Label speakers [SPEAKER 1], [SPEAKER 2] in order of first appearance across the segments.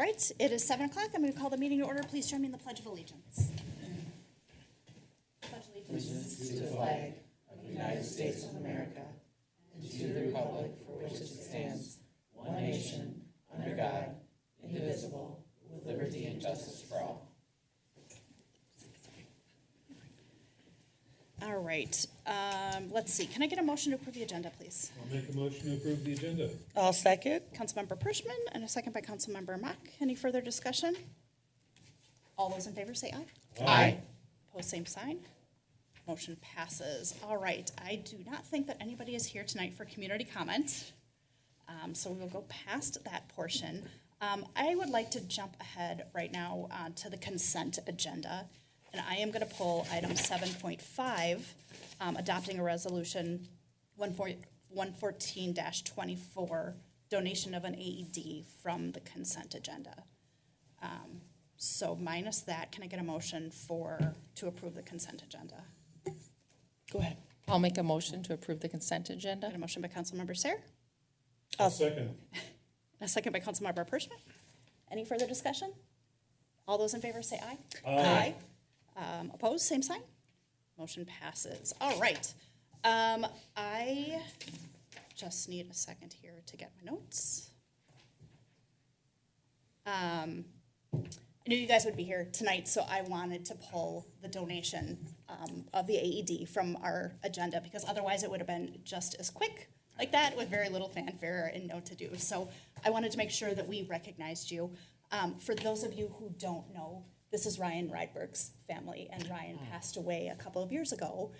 [SPEAKER 1] All right, it is 7 o'clock. I'm going to call the meeting to order. Please join me in the Pledge of Allegiance. Pledge
[SPEAKER 2] allegiance to the flag of the United States of America and to the republic for which it stands, one nation, under God, indivisible, with liberty and justice for all.
[SPEAKER 1] All right, let's see. Can I get a motion to approve the agenda, please?
[SPEAKER 3] I'll make a motion to approve the agenda.
[SPEAKER 2] I'll second.
[SPEAKER 1] Councilmember Pershman and a second by Councilmember Mock. Any further discussion? All those in favor say aye.
[SPEAKER 2] Aye.
[SPEAKER 1] Opposed, same sign. Motion passes. All right, I do not think that anybody is here tonight for community comment, so we will go past that portion. I would like to jump ahead right now to the consent agenda, and I am going to pull item 7.5, adopting a resolution 114-24, donation of an AED from the consent agenda. So minus that, can I get a motion to approve the consent agenda?
[SPEAKER 2] Go ahead. I'll make a motion to approve the consent agenda.
[SPEAKER 1] Got a motion by Councilmember Sayre.
[SPEAKER 3] I'll second.
[SPEAKER 1] A second by Councilmember Pershman. Any further discussion? All those in favor say aye.
[SPEAKER 3] Aye.
[SPEAKER 1] Opposed, same sign. Motion passes. All right. I just need a second here to get my notes. I knew you guys would be here tonight, so I wanted to pull the donation of the AED from our agenda, because otherwise it would have been just as quick like that with very little fanfare and no to do. So I wanted to make sure that we recognized you. For those of you who don't know, this is Ryan Rydberg's family, and Ryan passed away a couple of years ago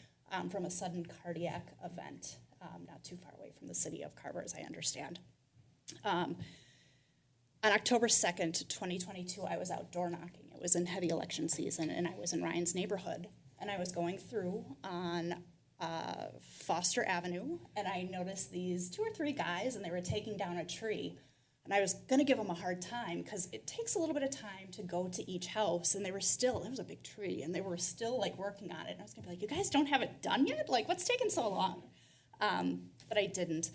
[SPEAKER 1] from a sudden cardiac event not too far away from the city of Carver, as I understand. On October 2nd, 2022, I was out door knocking. It was in heavy election season, and I was in Ryan's neighborhood, and I was going through on Foster Avenue, and I noticed these 2 or 3 guys, and they were taking down a tree. And I was going to give them a hard time because it takes a little bit of time to go to each house. And they were still, it was a big tree, and they were still like working on it. And I was going to be like, you guys don't have it done yet? Like, what's taking so long? But I didn't.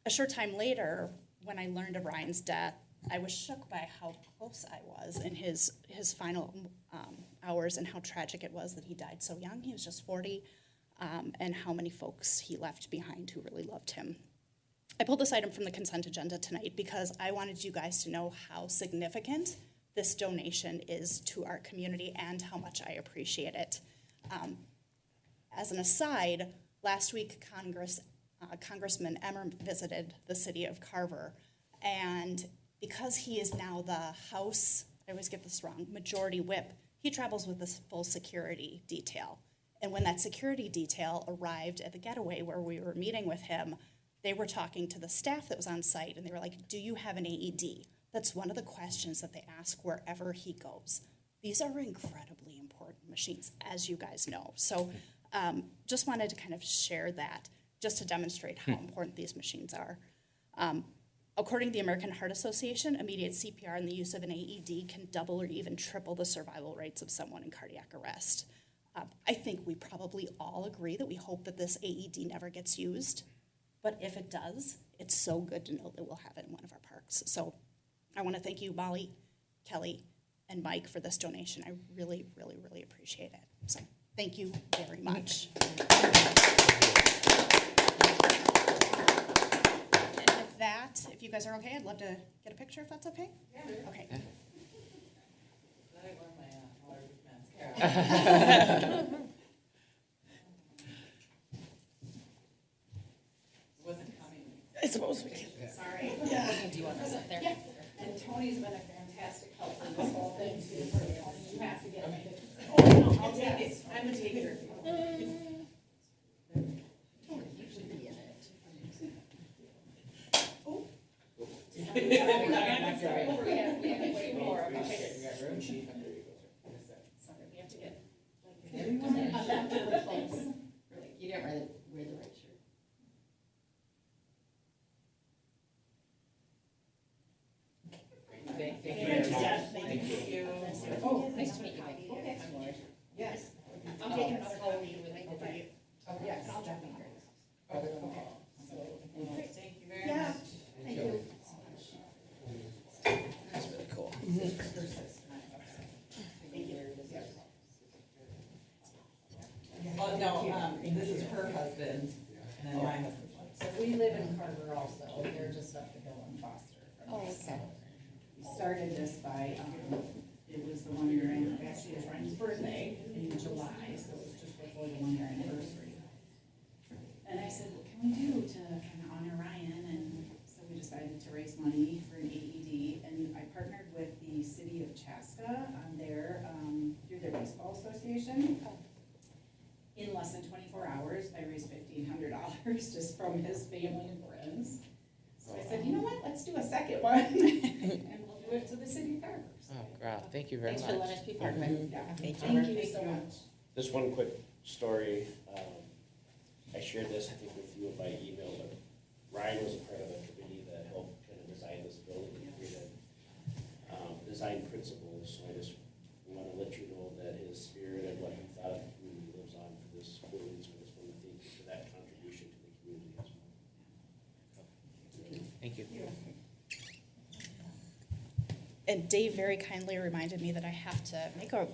[SPEAKER 1] A short time later, when I learned of Ryan's death, I was shook by how close I was in his final hours, and how tragic it was that he died so young. He was just 40, and how many folks he left behind who really loved him. I pulled this item from the consent agenda tonight because I wanted you guys to know how significant this donation is to our community and how much I appreciate it. As an aside, last week Congressman Emmer visited the city of Carver, and because he is now the House, I always get this wrong, Majority Whip, he travels with this full security detail. And when that security detail arrived at the getaway where we were meeting with him, they were talking to the staff that was on site, and they were like, do you have an AED? That's one of the questions that they ask wherever he goes. These are incredibly important machines, as you guys know. So just wanted to kind of share that, just to demonstrate how important these machines are. According to the American Heart Association, immediate CPR and the use of an AED can double or even triple the survival rates of someone in cardiac arrest. I think we probably all agree that we hope that this AED never gets used. But if it does, it's so good to know that we'll have it in one of our parks. So I want to thank you, Molly, Kelly, and Mike for this donation. I really, really, really appreciate it. So thank you very much. And with that, if you guys are okay, I'd love to get a picture if that's okay. Yeah. Okay.
[SPEAKER 2] I suppose we can.
[SPEAKER 1] Sorry.
[SPEAKER 2] Yeah. Do you want us up there?
[SPEAKER 1] Yeah.
[SPEAKER 4] And Tony's been a fantastic help in this whole thing too. You have to get it. Oh, no, I'll take it. I'm a taker.
[SPEAKER 2] You should be in it.
[SPEAKER 4] Oh.
[SPEAKER 1] Sorry, we have to get.
[SPEAKER 4] You didn't wear the right shirt.
[SPEAKER 2] Thank you.
[SPEAKER 4] Thank you.
[SPEAKER 2] Oh, nice to meet you.
[SPEAKER 4] Okay.
[SPEAKER 2] I'm Lauren.
[SPEAKER 4] Yes.
[SPEAKER 1] I'm taking another call with you for you.
[SPEAKER 4] Oh, yes.
[SPEAKER 1] And I'll jump in here.
[SPEAKER 4] Okay. Thank you very much.
[SPEAKER 1] Yeah. Thank you.
[SPEAKER 2] That's really cool.
[SPEAKER 4] house though, they're just up the hill in Foster from
[SPEAKER 1] Oh,
[SPEAKER 4] us.
[SPEAKER 1] okay.
[SPEAKER 4] We started this by, it was the 1 year, actually it was Ryan's birthday in July, so it was just before the 1 year anniversary. And I said, what can we do to kind of honor Ryan? And so we decided to raise money for an AED, and I partnered with the city of Chaska on their, through their baseball association. In less than 24 hours, I raised $1,500 just from his family and friends. So I said, you know what, let's do a second one, and we'll do it to the city of Carver. So,
[SPEAKER 2] Oh, wow, thank you very
[SPEAKER 1] Thanks
[SPEAKER 2] much.
[SPEAKER 1] for letting us be part of it.
[SPEAKER 4] yeah.
[SPEAKER 1] Thank
[SPEAKER 4] Thank you so much.
[SPEAKER 5] Just one quick story. I shared this, I think, with you by email, but Ryan was a part of a committee that helped kind of design this building and create design principles. So I just want to let you know that his spirit and what he thought of the community lives on for this building. So I just want to thank you for that contribution to the community as well.
[SPEAKER 2] Thank you.
[SPEAKER 1] And Dave very kindly reminded me that I have to make a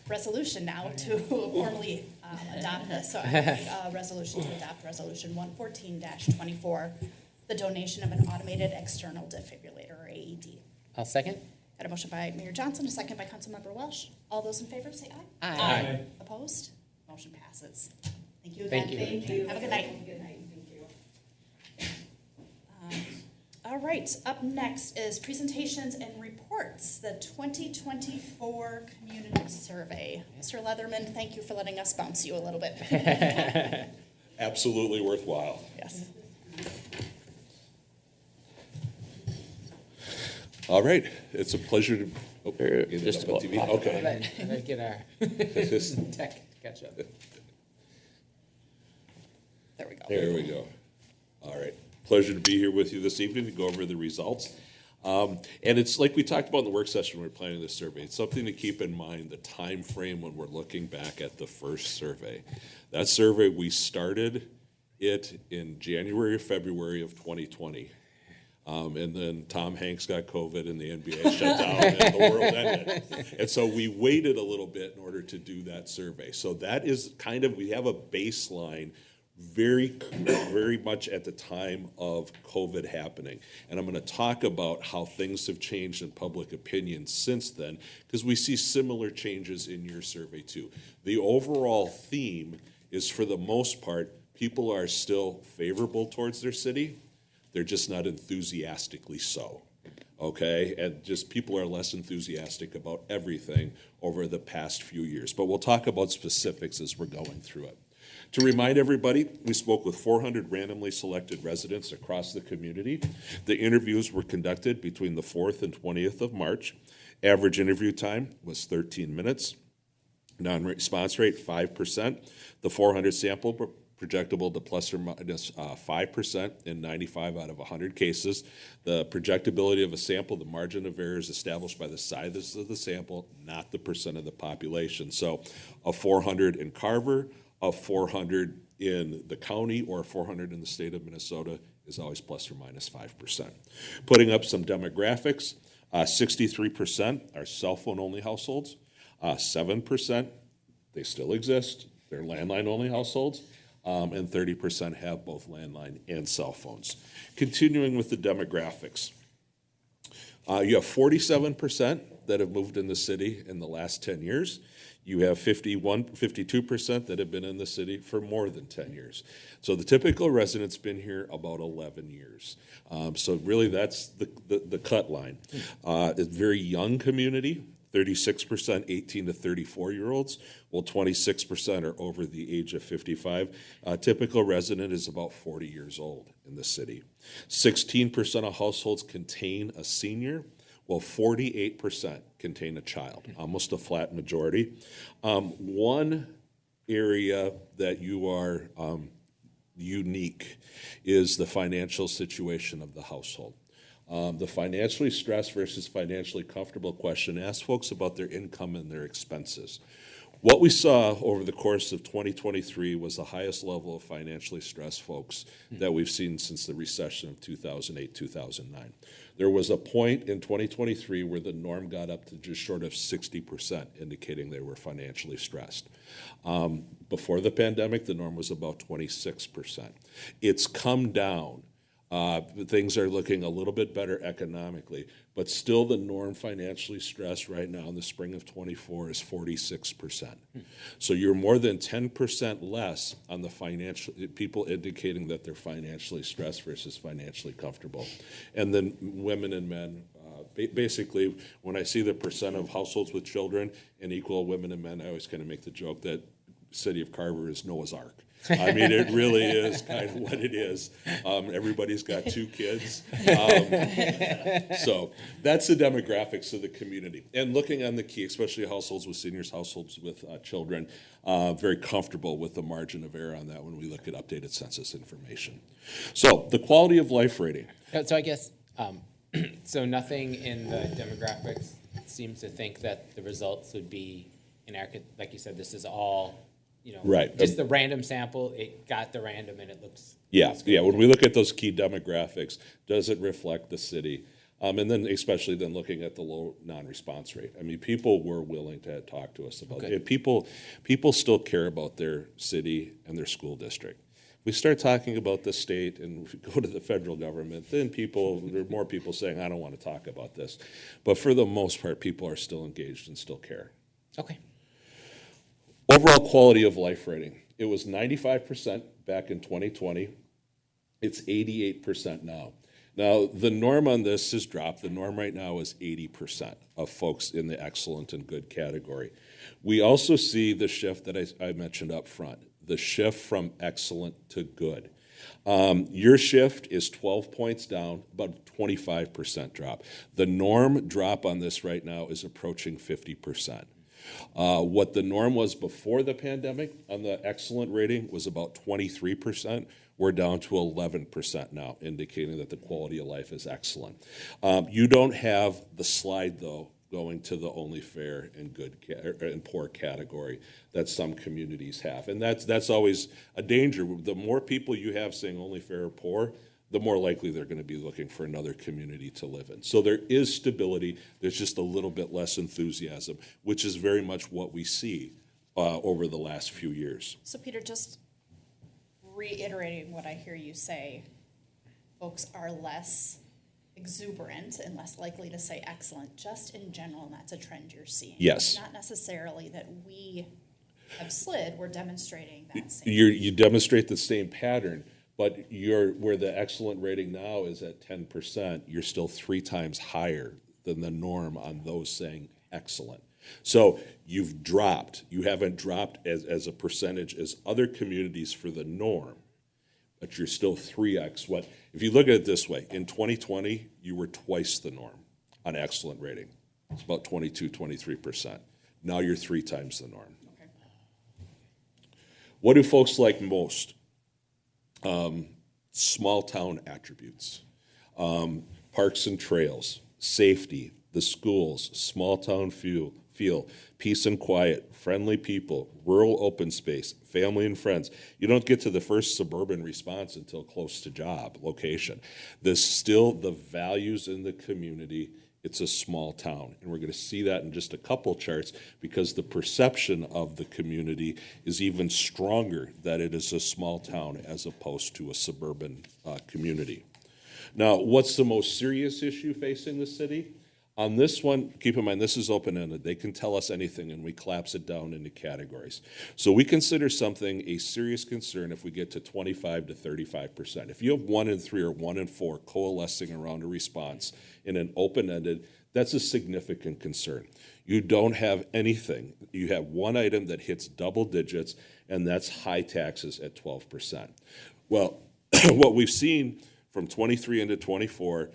[SPEAKER 1] resolution now to formally adopt this. So I make a resolution to adopt Resolution 114-24, the donation of an automated external defibrillator, or AED.
[SPEAKER 2] I'll second.
[SPEAKER 1] Got a motion by Mayor Johnson, a second by Councilmember Welsh. All those in favor say aye.
[SPEAKER 2] Aye.
[SPEAKER 1] Opposed? Motion passes. Thank you
[SPEAKER 2] Thank
[SPEAKER 1] again.
[SPEAKER 2] you.
[SPEAKER 4] Thank you.
[SPEAKER 1] Have a good night.
[SPEAKER 4] Good night, thank you.
[SPEAKER 1] All right, up next is presentations and reports, the 2024 Community Survey. Mr. Leatherman, thank you for letting us bounce you a little bit.
[SPEAKER 6] Absolutely worthwhile.
[SPEAKER 1] Yes.
[SPEAKER 6] All right, it's a pleasure to. Oh, get it
[SPEAKER 2] Just
[SPEAKER 6] up on TV. Okay.
[SPEAKER 2] Let's get our tech to catch up.
[SPEAKER 1] There we go.
[SPEAKER 6] There we go. All right. Pleasure to be here with you this evening to go over the results. And it's like we talked about in the work session when we were planning this survey. It's something to keep in mind, the time frame when we're looking back at the first survey. That survey, we started it in January or February of 2020. And then Tom Hanks got COVID and the NBA shut down and the world ended. And so we waited a little bit in order to do that survey. So that is kind of, we have a baseline very much at the time of COVID happening. And I'm going to talk about how things have changed in public opinion since then, because we see similar changes in your survey too. The overall theme is, for the most part, people are still favorable towards their city. They're just not enthusiastically so. Okay, and just people are less enthusiastic about everything over the past few years. But we'll talk about specifics as we're going through it. To remind everybody, we spoke with 400 randomly selected residents across the community. The interviews were conducted between the 4th and 20th of March. Average interview time was 13 minutes. Non-response rate, 5%. The 400 sample were projectable to plus or minus 5% in 95 out of 100 cases. The projectability of a sample, the margin of error, is established by the size of the sample, not the percent of the population. So a 400 in Carver, a 400 in the county, or a 400 in the state of Minnesota is always plus or minus 5%. Putting up some demographics, 63% are cell phone only households, 7%, they still exist, they're landline only households, and 30% have both landline and cell phones. Continuing with the demographics, you have 47% that have moved in the city in the last 10 years. You have 52% that have been in the city for more than 10 years. So the typical resident's been here about 11 years. So really that's the cut line. It's a very young community, 36% 18 to 34-year-olds, while 26% are over the age of 55. Typical resident is about 40 years old in the city. 16% of households contain a senior, while 48% contain a child, almost a flat majority. One area that you are unique is the financial situation of the household. The financially stressed versus financially comfortable question asks folks about their income and their expenses. What we saw over the course of 2023 was the highest level of financially stressed folks that we've seen since the recession of 2008, 2009. There was a point in 2023 where the norm got up to just short of 60%, indicating they were financially stressed. Before the pandemic, the norm was about 26%. It's come down Things are looking a little bit better economically, but still the norm financially stressed right now in the spring of 24 is 46%. So you're more than 10% less on the financial, people indicating that they're financially stressed versus financially comfortable. And then women and men, basically, when I see the percent of households with children and equal women and men, I always kind of make the joke that city of Carver is Noah's Ark. I mean, it really is kind of what it is. Everybody's got 2 kids. So that's the demographics of the community. And looking on the key, especially households with seniors, households with children, very comfortable with the margin of error on that when we look at updated census information. So the quality of life rating.
[SPEAKER 2] So I guess, so nothing in the demographics seems to think that the results would be inaccurate. Like you said, this is all,
[SPEAKER 6] Right.
[SPEAKER 2] just the random sample. It got the random and it looks.
[SPEAKER 6] Yeah,
[SPEAKER 2] looks good.
[SPEAKER 6] yeah. When we look at those key demographics, does it reflect the city? And then especially then looking at the low non-response rate. I mean, people were willing to talk to us about it. People still care about their city and their school district. We start talking about the state and we go to the federal government, then there are more people saying, I don't want to talk about this. But for the most part, people are still engaged and still care.
[SPEAKER 2] Okay.
[SPEAKER 6] Overall quality of life rating. It was 95% back in 2020. It's 88% now. Now, the norm on this has dropped. The norm right now is 80% of folks in the excellent and good category. We also see the shift that I mentioned up front, the shift from excellent to good. Your shift is 12 points down, about 25% drop. The norm drop on this right now is approaching 50%. What the norm was before the pandemic on the excellent rating was about 23%. We're down to 11% now, indicating that the quality of life is excellent. You don't have the slide, though, going to the only fair and good and poor category that some communities have. And that's always a danger. The more people you have saying only fair or poor, the more likely they're going to be looking for another community to live in. So there is stability. There's just a little bit less enthusiasm, which is very much what we see over the last few years.
[SPEAKER 1] So Peter, just reiterating what I hear you say, folks are less exuberant and less likely to say excellent, just in general, and that's a trend you're seeing.
[SPEAKER 6] Yes.
[SPEAKER 1] Not necessarily that we have slid, we're demonstrating that same.
[SPEAKER 6] You demonstrate the same pattern. But where the excellent rating now is at 10%, you're still 3 times higher than the norm on those saying excellent. So you've dropped. You haven't dropped as a percentage as other communities for the norm, but you're still 3x what. If you look at it this way, in 2020, you were twice the norm on excellent rating. It's about 22, 23%. Now you're 3 times the norm.
[SPEAKER 1] Okay.
[SPEAKER 6] What do folks like most? Small town attributes, parks and trails, safety, the schools, small town feel, peace and quiet, friendly people, rural open space, family and friends. You don't get to the first suburban response until close to job location. There's still the values in the community. It's a small town, and we're going to see that in just a couple charts because the perception of the community is even stronger that it is a small town as opposed to a suburban community. Now, what's the most serious issue facing the city? On this one, keep in mind, this is open-ended. They can tell us anything, and we collapse it down into categories. So we consider something a serious concern if we get to 25 to 35%. If you have 1 in 3 or 1 in 4 coalescing around a response in an open-ended, that's a significant concern. You don't have anything. You have one item that hits double digits, and that's high taxes at 12%. Well, what we've seen from 23 into 24,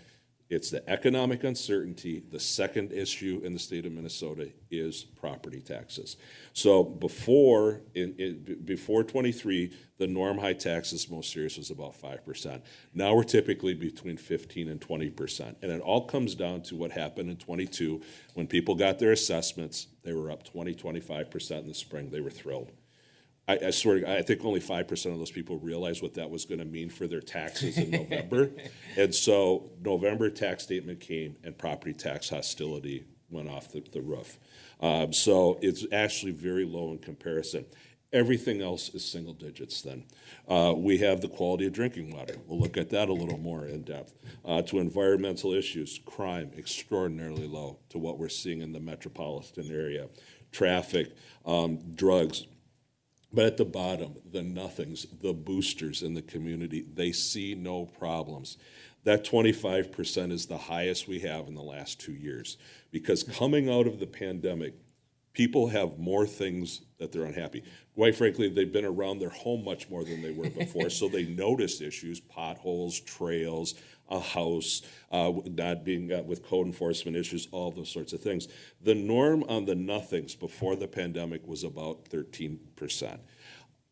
[SPEAKER 6] it's the economic uncertainty. The second issue in the state of Minnesota is property taxes. So before 23, the norm high taxes most serious was about 5%. Now we're typically between 15 and 20%. And it all comes down to what happened in 22 when people got their assessments. They were up 20, 25% in the spring. They were thrilled. I swear to God, I think only 5% of those people realized what that was going to mean for their taxes in November. And so November tax statement came and property tax hostility went off the roof. So it's actually very low in comparison. Everything else is single digits then. We have the quality of drinking water. We'll look at that a little more in depth. To environmental issues, crime, extraordinarily low to what we're seeing in the metropolitan area. Traffic, drugs. But at the bottom, the nothings, the boosters in the community, they see no problems. That 25% is the highest we have in the last 2 years. Because coming out of the pandemic, people have more things that they're unhappy. Quite frankly, they've been around their home much more than they were before, so they notice issues, potholes, trails, a house, not being with code enforcement issues, all those sorts of things. The norm on the nothings before the pandemic was about 13%.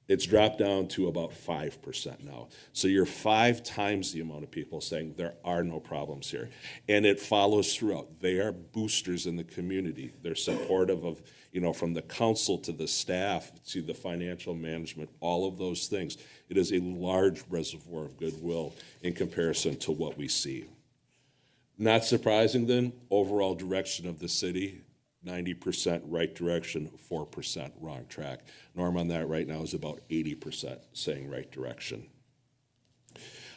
[SPEAKER 6] It's dropped down to about 5% now. So you're 5 times the amount of people saying there are no problems here. And it follows throughout. They are boosters in the community. They're supportive of, from the council to the staff to the financial management, all of those things. It is a large reservoir of goodwill in comparison to what we see. Not surprising then, overall direction of the city, 90% right direction, 4% wrong track. Norm on that right now is about 80% saying right direction.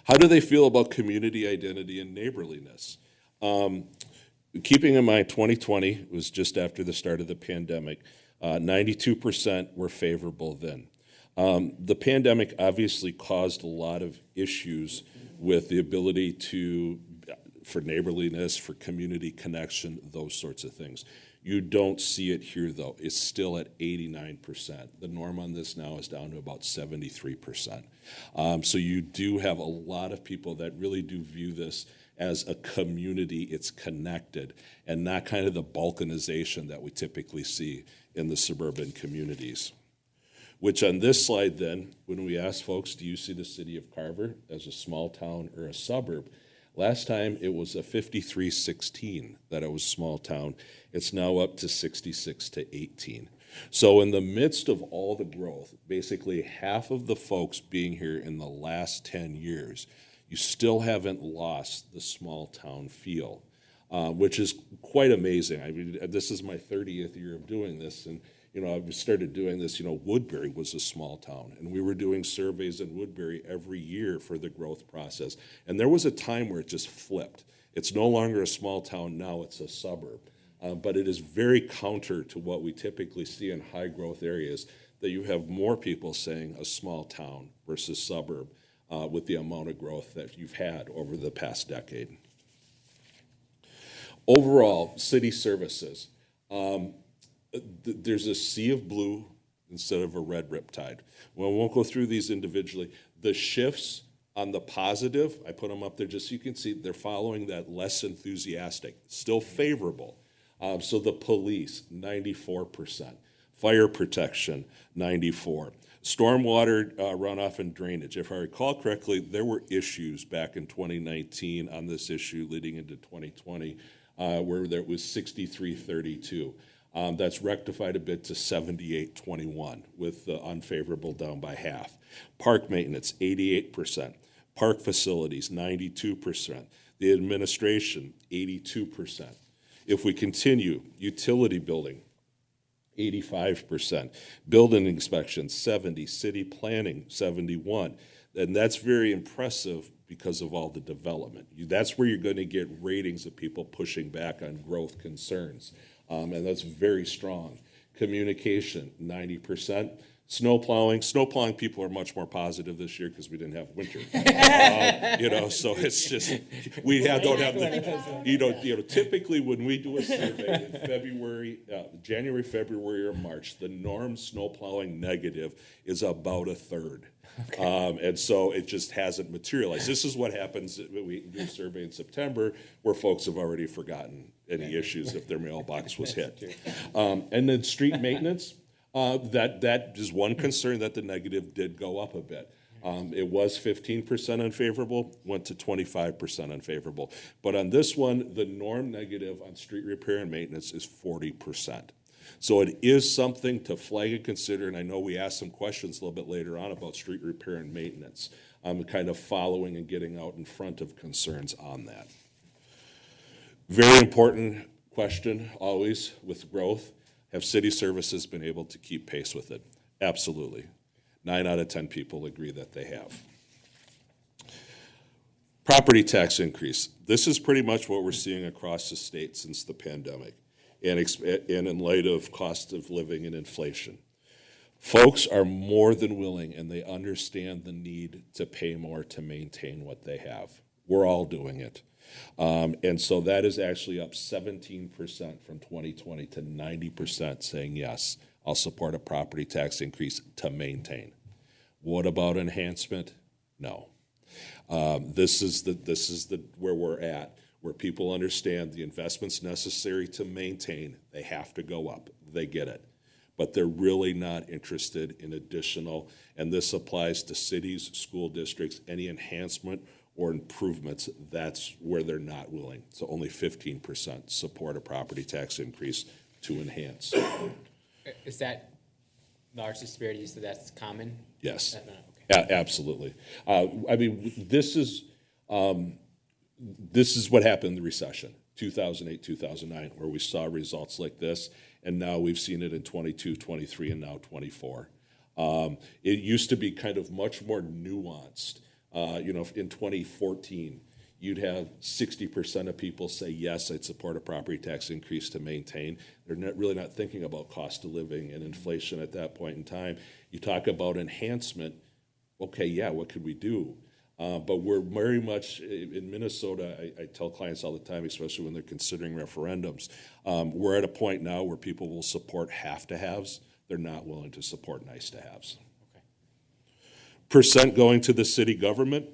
[SPEAKER 6] How do they feel about community identity and neighborliness? Keeping in mind 2020 was just after the start of the pandemic, 92% were favorable then. The pandemic obviously caused a lot of issues with the ability for neighborliness, for community connection, those sorts of things. You don't see it here, though. It's still at 89%. The norm on this now is down to about 73%. So you do have a lot of people that really do view this as a community. It's connected and not kind of the balkanization that we typically see in the suburban communities. Which on this slide then, when we ask folks, do you see the city of Carver as a small town or a suburb? Last time it was a 53-16 that it was small town. It's now up to 66-18. So in the midst of all the growth, basically half of the folks being here in the last 10 years, you still haven't lost the small town feel, which is quite amazing. I mean, this is my 30th year of doing this, and I've started doing this, Woodbury was a small town, and we were doing surveys in Woodbury every year for the growth process. And there was a time where it just flipped. It's no longer a small town now, it's a suburb. But it is very counter to what we typically see in high growth areas, that you have more people saying a small town versus suburb with the amount of growth that you've had over the past decade. Overall, city services. There's a sea of blue instead of a red riptide. Well, we won't go through these individually. The shifts on the positive, I put them up there just so you can see, they're following that less enthusiastic, still favorable. So the police, 94%. Fire protection, 94%. Stormwater runoff and drainage. If I recall correctly, there were issues back in 2019 on this issue leading into 2020 where there was 63-32. That's rectified a bit to 78-21 with the unfavorable down by half. Park maintenance, 88%. Park facilities, 92%. The administration, 82%. If we continue, utility building, 85%. Building inspection, 70%. City planning, 71%. And that's very impressive because of all the development. That's where you're going to get ratings of people pushing back on growth concerns. And that's very strong. Communication, 90%. Snow plowing people are much more positive this year because we didn't have winter. So it's just, don't have the, typically when we do a survey in February, January, February, or March, the norm snow plowing negative is about a third. Okay. And so it just hasn't materialized. This is what happens when we do a survey in September where folks have already forgotten any issues if their mailbox was hit. And then street maintenance, that is one concern that the negative did go up a bit. It was 15% unfavorable, went to 25% unfavorable. But on this one, the norm negative on street repair and maintenance is 40%. So it is something to flag and consider, and I know we asked some questions a little bit later on about street repair and maintenance. Kind of following and getting out in front of concerns on that. Very important question always with growth. Have city services been able to keep pace with it? Absolutely. 9 out of 10 people agree that they have. Property tax increase. This is pretty much what we're seeing across the state since the pandemic and in light of cost of living and inflation. Folks are more than willing, and they understand the need to pay more to maintain what they have. We're all doing it. And so that is actually up 17% from 2020 to 90% saying, yes, I'll support a property tax increase to maintain. What about enhancement? No. This is where we're at, where people understand the investments necessary to maintain, they have to go up. They get it. But they're really not interested in additional, and this applies to cities, school districts, any enhancement or improvements, that's where they're not willing. So only 15% support a property tax increase to enhance.
[SPEAKER 2] Is that large disparity, so that's common?
[SPEAKER 6] Yes,
[SPEAKER 2] Okay.
[SPEAKER 6] absolutely. I mean, this is what happened in the recession, 2008, 2009, where we saw results like this, and now we've seen it in 22, 23, and now 24. It used to be kind of much more nuanced. In 2014, you'd have 60% of people say, yes, I'd support a property tax increase to maintain. They're really not thinking about cost of living and inflation at that point in time. You talk about enhancement, okay, yeah, what could we do? But we're very much, in Minnesota, I tell clients all the time, especially when they're considering referendums, we're at a point now where people will support have-to-haves. They're not willing to support nice-to-haves. Percent going to the city government,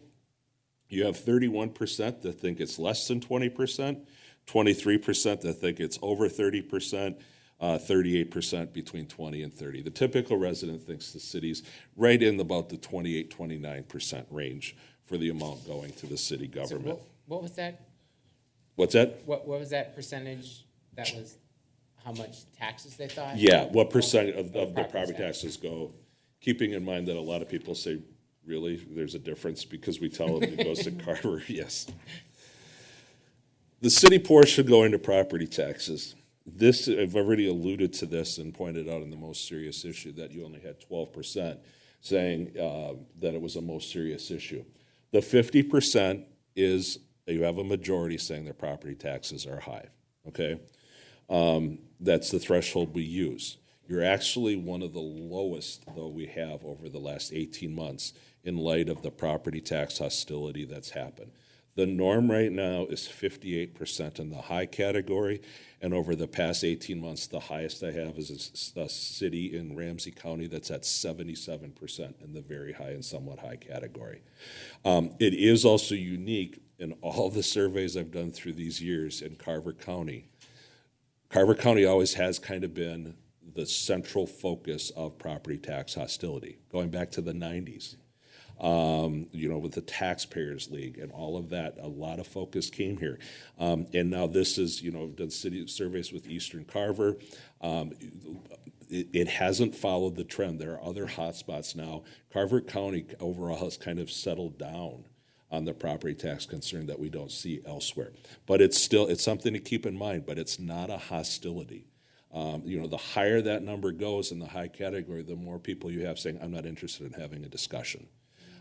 [SPEAKER 6] you have 31% that think it's less than 20%, 23% that think it's over 30%, 38% between 20 and 30. The typical resident thinks the city's right in about the 28, 29% range for the amount going to the city government.
[SPEAKER 2] So what was that?
[SPEAKER 6] What's that?
[SPEAKER 2] What was that percentage? That was how much taxes they thought?
[SPEAKER 6] Yeah, what percent of the property taxes go? Keeping in mind that a lot of people say, really, there's a difference because we tell them it goes to Carver, yes. The city portion going to property taxes. This, I've already alluded to this and pointed out in the most serious issue that you only had 12% saying that it was a most serious issue. The 50% is you have a majority saying their property taxes are high, okay? That's the threshold we use. You're actually one of the lowest, though, we have over the last 18 months in light of the property tax hostility that's happened. The norm right now is 58% in the high category, and over the past 18 months, the highest I have is a city in Ramsey County that's at 77% in the very high and somewhat high category. It is also unique in all the surveys I've done through these years in Carver County. Carver County always has kind of been the central focus of property tax hostility, going back to the 90s. With the Taxpayers League and all of that, a lot of focus came here. And now this is, done city surveys with Eastern Carver. It hasn't followed the trend. There are other hotspots now. Carver County overall has kind of settled down on the property tax concern that we don't see elsewhere. But it's something to keep in mind, but it's not a hostility. The higher that number goes in the high category, the more people you have saying, I'm not interested in having a discussion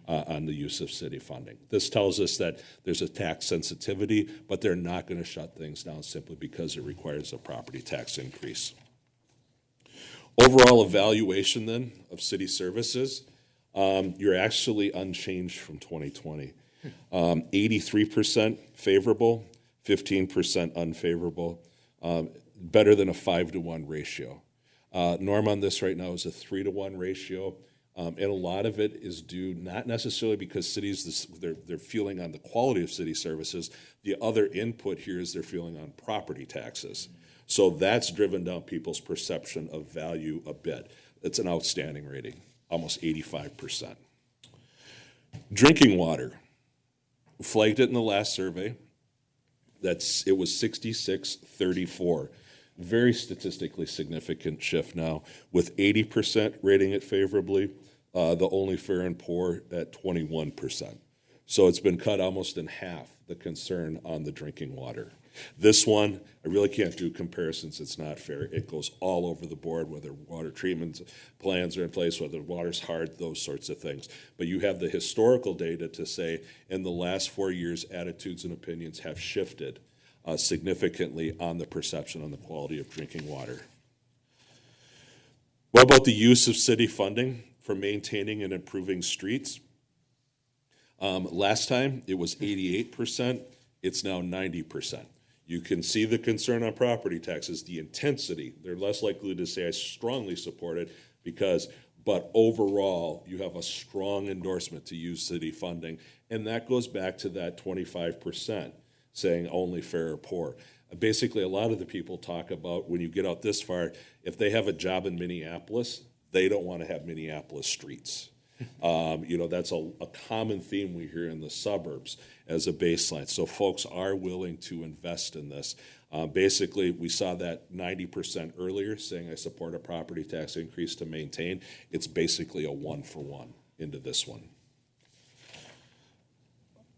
[SPEAKER 6] on the use of city funding. This tells us that there's a tax sensitivity, but they're not going to shut things down simply because it requires a property tax increase. Overall evaluation then of city services, you're actually unchanged from 2020. 83% favorable, 15% unfavorable, better than a 5-to-1 ratio. Norm on this right now is a 3-to-1 ratio. And a lot of it is due not necessarily because cities, they're feeling on the quality of city services. The other input here is they're feeling on property taxes. So that's driven down people's perception of value a bit. It's an outstanding rating, almost 85%. Drinking water. Flagged it in the last survey. It was 66-34. Very statistically significant shift now, with 80% rating it favorably, the only fair and poor at 21%. So it's been cut almost in half, the concern on the drinking water. This one, I really can't do comparisons. It's not fair. It goes all over the board, whether water treatment plans are in place, whether water's hard, those sorts of things. But you have the historical data to say in the last 4 years, attitudes and opinions have shifted significantly on the perception on the quality of drinking water. What about the use of city funding for maintaining and improving streets? Last time, it was 88%. It's now 90%. You can see the concern on property taxes, the intensity. They're less likely to say, I strongly support it, but overall, you have a strong endorsement to use city funding. And that goes back to that 25%, saying only fair or poor. Basically, a lot of the people talk about when you get out this far, if they have a job in Minneapolis, they don't want to have Minneapolis streets. That's a common theme we hear in the suburbs as a baseline. So folks are willing to invest in this. Basically, we saw that 90% earlier, saying I support a property tax increase to maintain. It's basically a 1-for-1 into this one.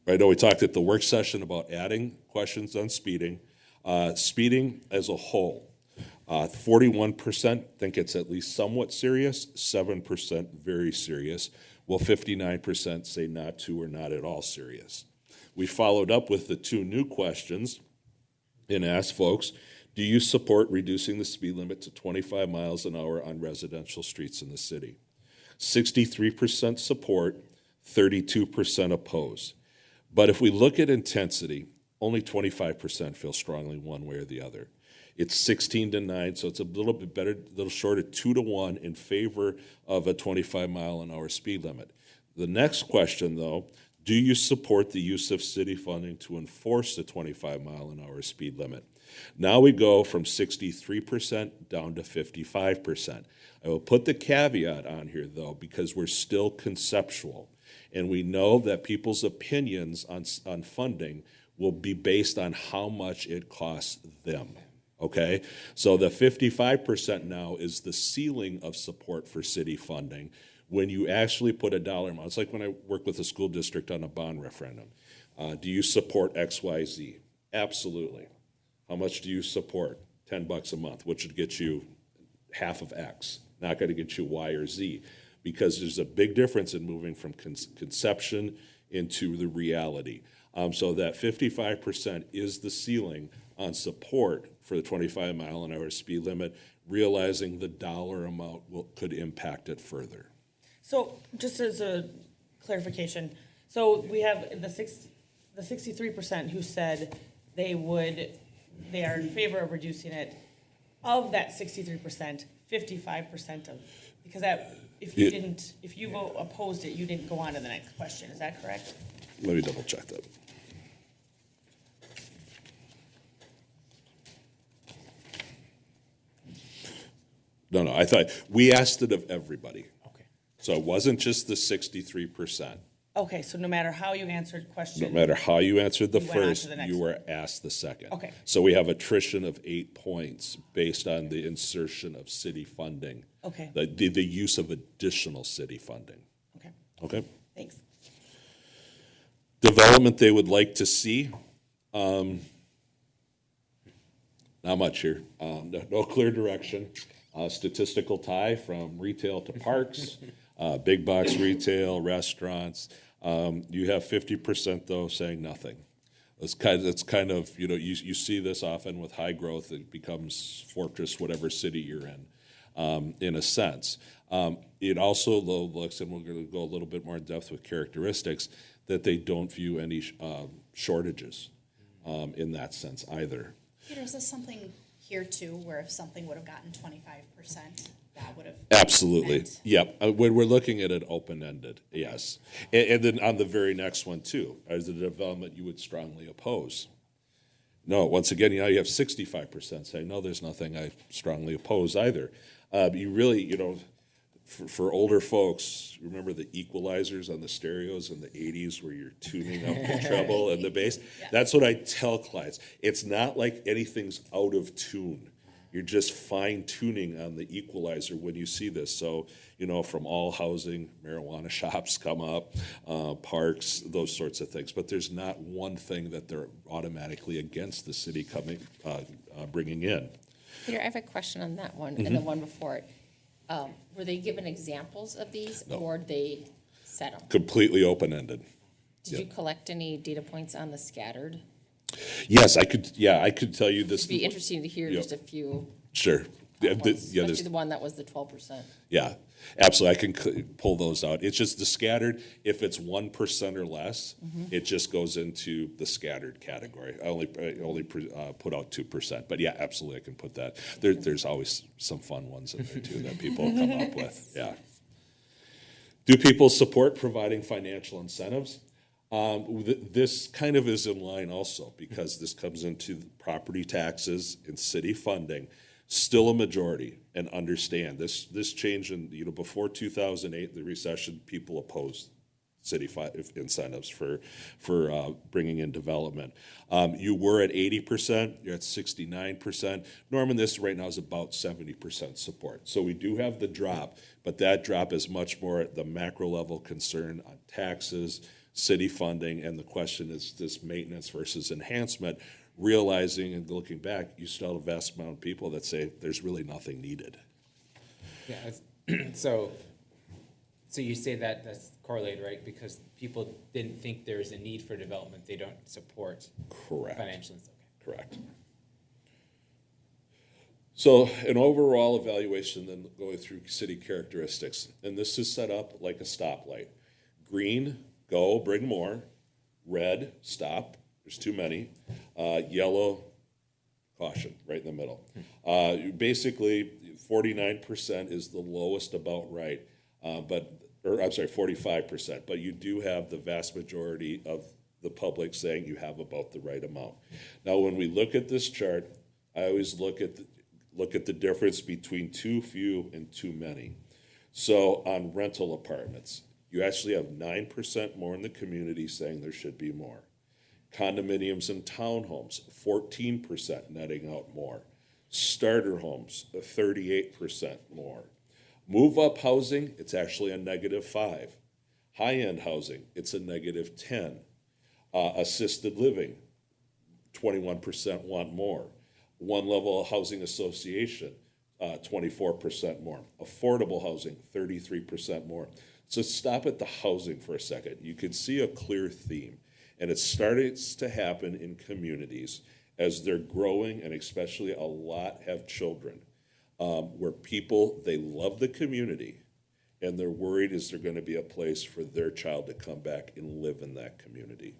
[SPEAKER 6] I know we talked at the work session about adding questions on speeding. Speeding as a whole. 41% think it's at least somewhat serious, 7% very serious, while 59% say not to or not at all serious. We followed up with the 2 new questions and asked folks, do you support reducing the speed limit to 25 miles an hour on residential streets in the city? 63% support, 32% oppose. But if we look at intensity, only 25% feel strongly one way or the other. It's 16-9, so it's a little bit better, a little short of 2-1 in favor of a 25-mile-an-hour speed limit. The next question, though, do you support the use of city funding to enforce the 25-mile-an-hour speed limit? Now we go from 63% down to 55%. I will put the caveat on here, though, because we're still conceptual. And we know that people's opinions on funding will be based on how much it costs them. Okay, so the 55% now is the ceiling of support for city funding. When you actually put a dollar amount, it's like when I work with a school district on a bond referendum. Do you support X, Y, Z? Absolutely. How much do you support? $10 a month, which would get you half of X, not going to get you Y or Z, because there's a big difference in moving from conception into the reality. So that 55% is the ceiling on support for the 25-mile-an-hour speed limit, realizing the dollar amount could impact it further.
[SPEAKER 7] So just as a clarification, so we have the 63% who said they are in favor of reducing it. Of that 63%, 55% of, because that, if you opposed it, you didn't go on to the next question. Is that correct?
[SPEAKER 6] Let me double check that. No, I thought, we asked it of everybody.
[SPEAKER 7] Okay.
[SPEAKER 6] So it wasn't just the 63%.
[SPEAKER 7] Okay, so no matter how you answered question.
[SPEAKER 6] No matter how you answered the
[SPEAKER 7] You went on to
[SPEAKER 6] first,
[SPEAKER 7] the next
[SPEAKER 6] you
[SPEAKER 7] one.
[SPEAKER 6] were asked the second.
[SPEAKER 7] Okay.
[SPEAKER 6] So we have attrition of 8 points based on the insertion of city funding.
[SPEAKER 7] Okay.
[SPEAKER 6] The use of additional city funding.
[SPEAKER 7] Okay,
[SPEAKER 6] Okay?
[SPEAKER 7] thanks.
[SPEAKER 6] Development they would like to see. Not much here. No clear direction. Statistical tie from retail to parks, big box retail, restaurants. You have 50% though saying nothing. It's kind of you see this often with high growth. It becomes fortress whatever city you're in a sense. It also though looks, and we're going to go a little bit more in depth with characteristics, that they don't view any shortages in that sense either.
[SPEAKER 1] Peter, is this something here too, where if something would have gotten 25%, that would have
[SPEAKER 6] Absolutely.
[SPEAKER 1] meant-
[SPEAKER 6] Yep. When we're looking at it open-ended, yes. And then on the very next one too, as a development you would strongly oppose. No, once again, you have 65% saying, no, there's nothing I strongly oppose either. You really, for older folks, remember the equalizers on the stereos in the 80s where you're tuning up the treble and the bass?
[SPEAKER 1] Yeah.
[SPEAKER 6] That's what I tell clients. It's not like anything's out of tune. You're just fine tuning on the equalizer when you see this. So, from all housing, marijuana shops come up, parks, those sorts of things. But there's not one thing that they're automatically against the city bringing in.
[SPEAKER 8] Peter, I have a question on that one and the one before it. Were they given examples of these,
[SPEAKER 6] No.
[SPEAKER 8] or they set them?
[SPEAKER 6] Completely open-ended.
[SPEAKER 8] Did you collect any data points on the scattered?
[SPEAKER 6] Yes, I could. Yeah, I could tell you this.
[SPEAKER 8] It'd be interesting to hear
[SPEAKER 6] Yep.
[SPEAKER 8] just a few.
[SPEAKER 6] Sure. Yeah,
[SPEAKER 8] ones,
[SPEAKER 6] yeah,
[SPEAKER 8] especially the one that was the 12%.
[SPEAKER 6] yeah, absolutely. I can pull those out. It's just the scattered. If it's 1% or less, it just goes into the scattered category. I only put out 2%, but yeah, absolutely, I can put that. There's always some fun ones in there too that people come up with. Yeah. Do people support providing financial incentives? This kind of is in line also because this comes into property taxes and city funding. Still a majority, and understand this change in, before 2008, the recession, people opposed city incentives for bringing in development. You were at 80%, you're at 69%. Norman, this right now is about 70% support. So we do have the drop, but that drop is much more at the macro level concern on taxes, city funding, and the question is this maintenance versus enhancement. Realizing and looking back, you still have a vast amount of people that say there's really nothing needed.
[SPEAKER 2] Yeah, so you say that that's correlated, right? Because people didn't think there's a need for development, they don't support
[SPEAKER 6] Correct.
[SPEAKER 2] financial incentive.
[SPEAKER 6] Correct. So an overall evaluation, then going through city characteristics, and this is set up like a stoplight. Green, go, bring more. Red, stop. There's too many. Yellow, caution, right in the middle. Basically, 49% is the lowest about right, 45%. But you do have the vast majority of the public saying you have about the right amount. Now, when we look at this chart, I always look at the difference between too few and too many. So on rental apartments, you actually have 9% more in the community saying there should be more. Condominiums and townhomes, 14% netting out more. Starter homes, 38% more. Move-up housing, it's actually a -5. High-end housing, it's a -10. Assisted living, 21% want more. One-level housing association, 24% more. Affordable housing, 33% more. So stop at the housing for a second. You can see a clear theme. And it starts to happen in communities as they're growing, and especially a lot have children, where people, they love the community, and they're worried is there going to be a place for their child to come back and live in that community.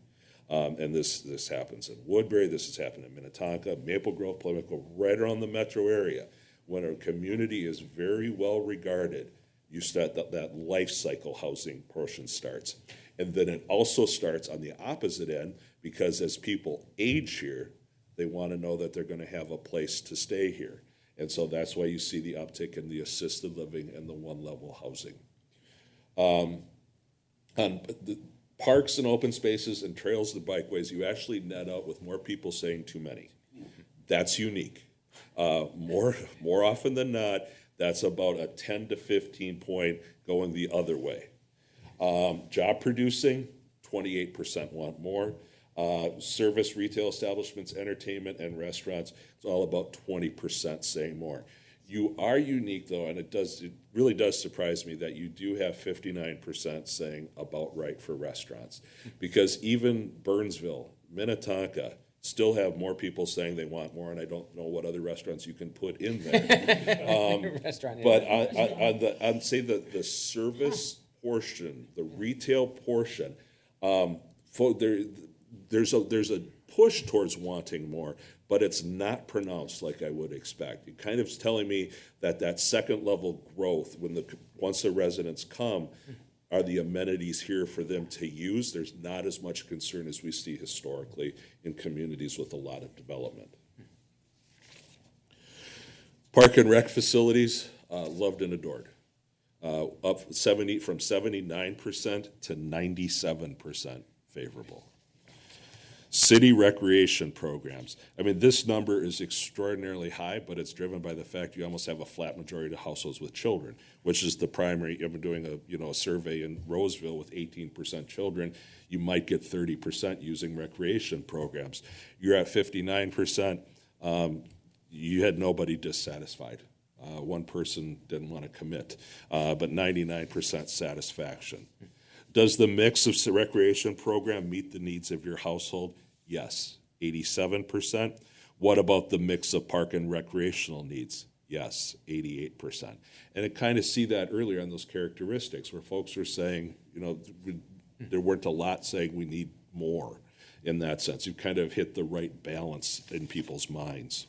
[SPEAKER 6] And this happens in Woodbury, this has happened in Minnetonka, Maple Grove, Plymouth, right around the metro area. When a community is very well regarded, you start that life cycle housing portion starts. And then it also starts on the opposite end, because as people age here, they want to know that they're going to have a place to stay here. And so that's why you see the uptick in the assisted living and the one-level housing. On the parks and open spaces and trails and bikeways, you actually net out with more people saying too many. That's unique. More often than not, that's about a 10 to 15 point going the other way. Job producing, 28% want more. Service, retail establishments, entertainment, and restaurants, it's all about 20% saying more. You are unique, though, and it really does surprise me that you do have 59% saying about right for restaurants. Because even Burnsville, Minnetonka, still have more people saying they want more, and I don't know what other restaurants you can put in there.
[SPEAKER 2] Restaurant.
[SPEAKER 6] But on say the service portion, the retail portion, there's a push towards wanting more, but it's not pronounced like I would expect. It kind of is telling me that second level growth, once the residents come, are the amenities here for them to use. There's not as much concern as we see historically in communities with a lot of development. Park and rec facilities, loved and adored. Up from 79% to 97% favorable. City recreation programs. I mean, this number is extraordinarily high, but it's driven by the fact you almost have a flat majority of households with children, which is the primary. I've been doing a survey in Roseville with 18% children. You might get 30% using recreation programs. You're at 59%. You had nobody dissatisfied. One person didn't want to commit, but 99% satisfaction. Does the mix of recreation program meet the needs of your household? Yes, 87%. What about the mix of park and recreational needs? Yes, 88%. And I kind of see that earlier on those characteristics where folks are saying, there weren't a lot saying we need more in that sense. You kind of hit the right balance in people's minds.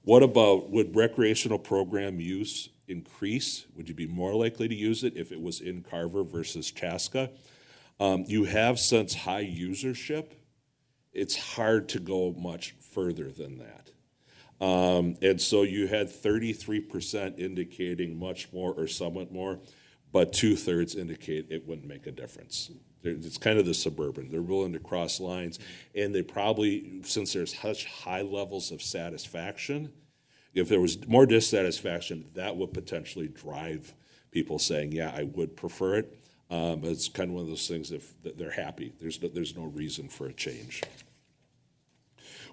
[SPEAKER 6] What about, would recreational program use increase? Would you be more likely to use it if it was in Carver versus Chaska? You have since high usership. It's hard to go much further than that. And so you had 33% indicating much more or somewhat more, but 2/3 indicate it wouldn't make a difference. It's kind of the suburban. They're willing to cross lines, and they probably, since there's such high levels of satisfaction, if there was more dissatisfaction, that would potentially drive people saying, yeah, I would prefer it. But it's kind of one of those things, if they're happy, there's no reason for a change.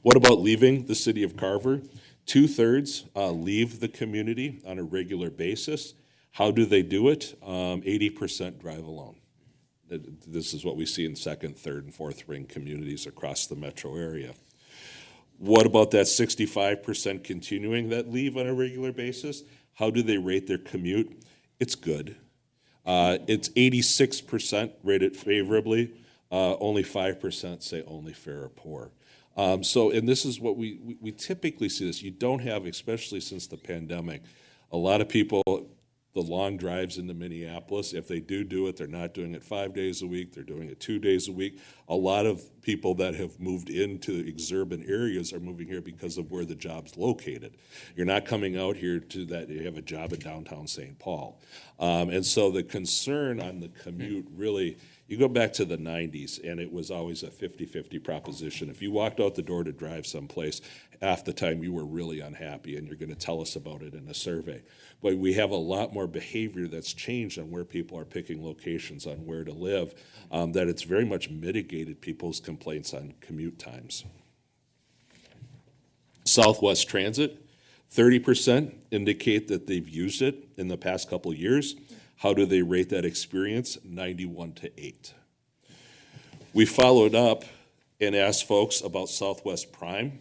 [SPEAKER 6] What about leaving the city of Carver? 2/3 leave the community on a regular basis. How do they do it? 80% drive alone. This is what we see in second, third, and fourth ring communities across the metro area. What about that 65% continuing that leave on a regular basis? How do they rate their commute? It's good. It's 86% rated favorably. Only 5% say only fair or poor. And this is what we typically see this. You don't have, especially since the pandemic, a lot of people, the long drives into Minneapolis, if they do it, they're not doing it 5 days a week, they're doing it 2 days a week. A lot of people that have moved into exurban areas are moving here because of where the job's located. You're not coming out here to that you have a job in downtown St. Paul. And so the concern on the commute really, you go back to the 90s, and it was always a 50-50 proposition. If you walked out the door to drive someplace, half the time you were really unhappy, and you're going to tell us about it in a survey. But we have a lot more behavior that's changed on where people are picking locations on where to live, that it's very much mitigated people's complaints on commute times. Southwest Transit, 30% indicate that they've used it in the past couple of years. How do they rate that experience? 91-8. We followed up and asked folks about Southwest Prime.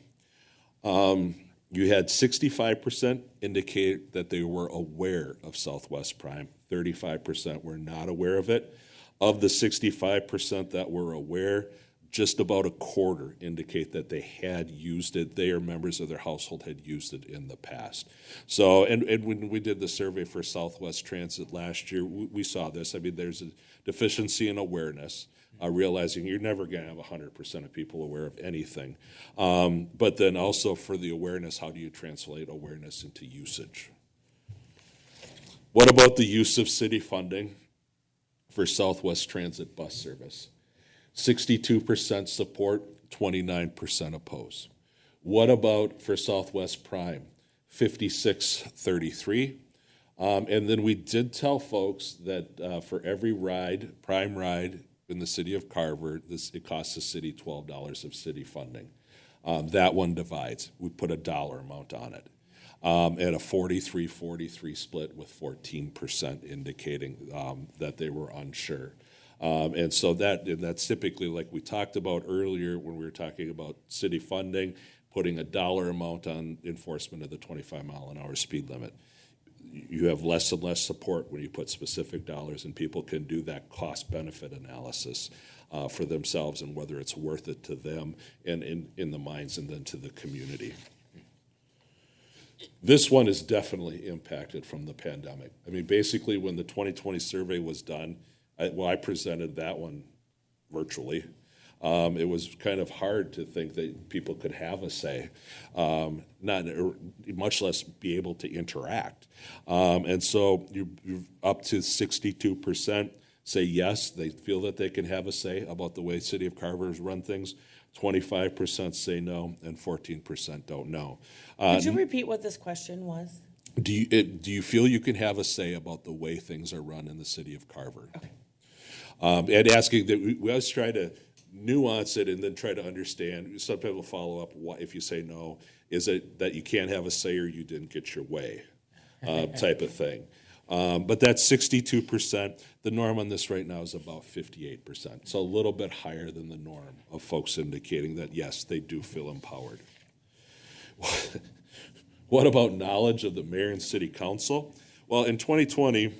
[SPEAKER 6] You had 65% indicate that they were aware of Southwest Prime. 35% were not aware of it. Of the 65% that were aware, just about a quarter indicate that they had used it. They or members of their household had used it in the past. So, and when we did the survey for Southwest Transit last year, we saw this. I mean, there's a deficiency in awareness, realizing you're never going to have 100% of people aware of anything. But then also for the awareness, how do you translate awareness into usage? What about the use of city funding for Southwest Transit bus service? 62% support, 29% oppose. What about for Southwest Prime? 56-33. And then we did tell folks that for every ride, Prime ride in the city of Carver, it costs the city $12 of city funding. That one divides. We put a dollar amount on it. At a 43-43 split with 14% indicating that they were unsure. And so that's typically, like we talked about earlier when we were talking about city funding, putting a dollar amount on enforcement of the 25-mile-an-hour speed limit. You have less and less support when you put specific dollars, and people can do that cost-benefit analysis for themselves and whether it's worth it to them and in the minds and then to the community. This one is definitely impacted from the pandemic. I mean, basically, when the 2020 survey was done, I presented that one virtually. It was kind of hard to think that people could have a say, much less be able to interact. And so you're up to 62% say yes, they feel that they can have a say about the way City of Carver's run things. 25% say no, and 14% don't know.
[SPEAKER 7] Could you repeat what this question was?
[SPEAKER 6] Do you feel you can have a say about the way things are run in the city of Carver?
[SPEAKER 7] Okay.
[SPEAKER 6] And asking that we always try to nuance it and then try to understand. Some people follow up, if you say no, is it that you can't have a say or you didn't get your way type of thing. But that's 62%. The norm on this right now is about 58%. So a little bit higher than the norm of folks indicating that, yes, they do feel empowered. What about knowledge of the mayor and city council? Well, in 2020,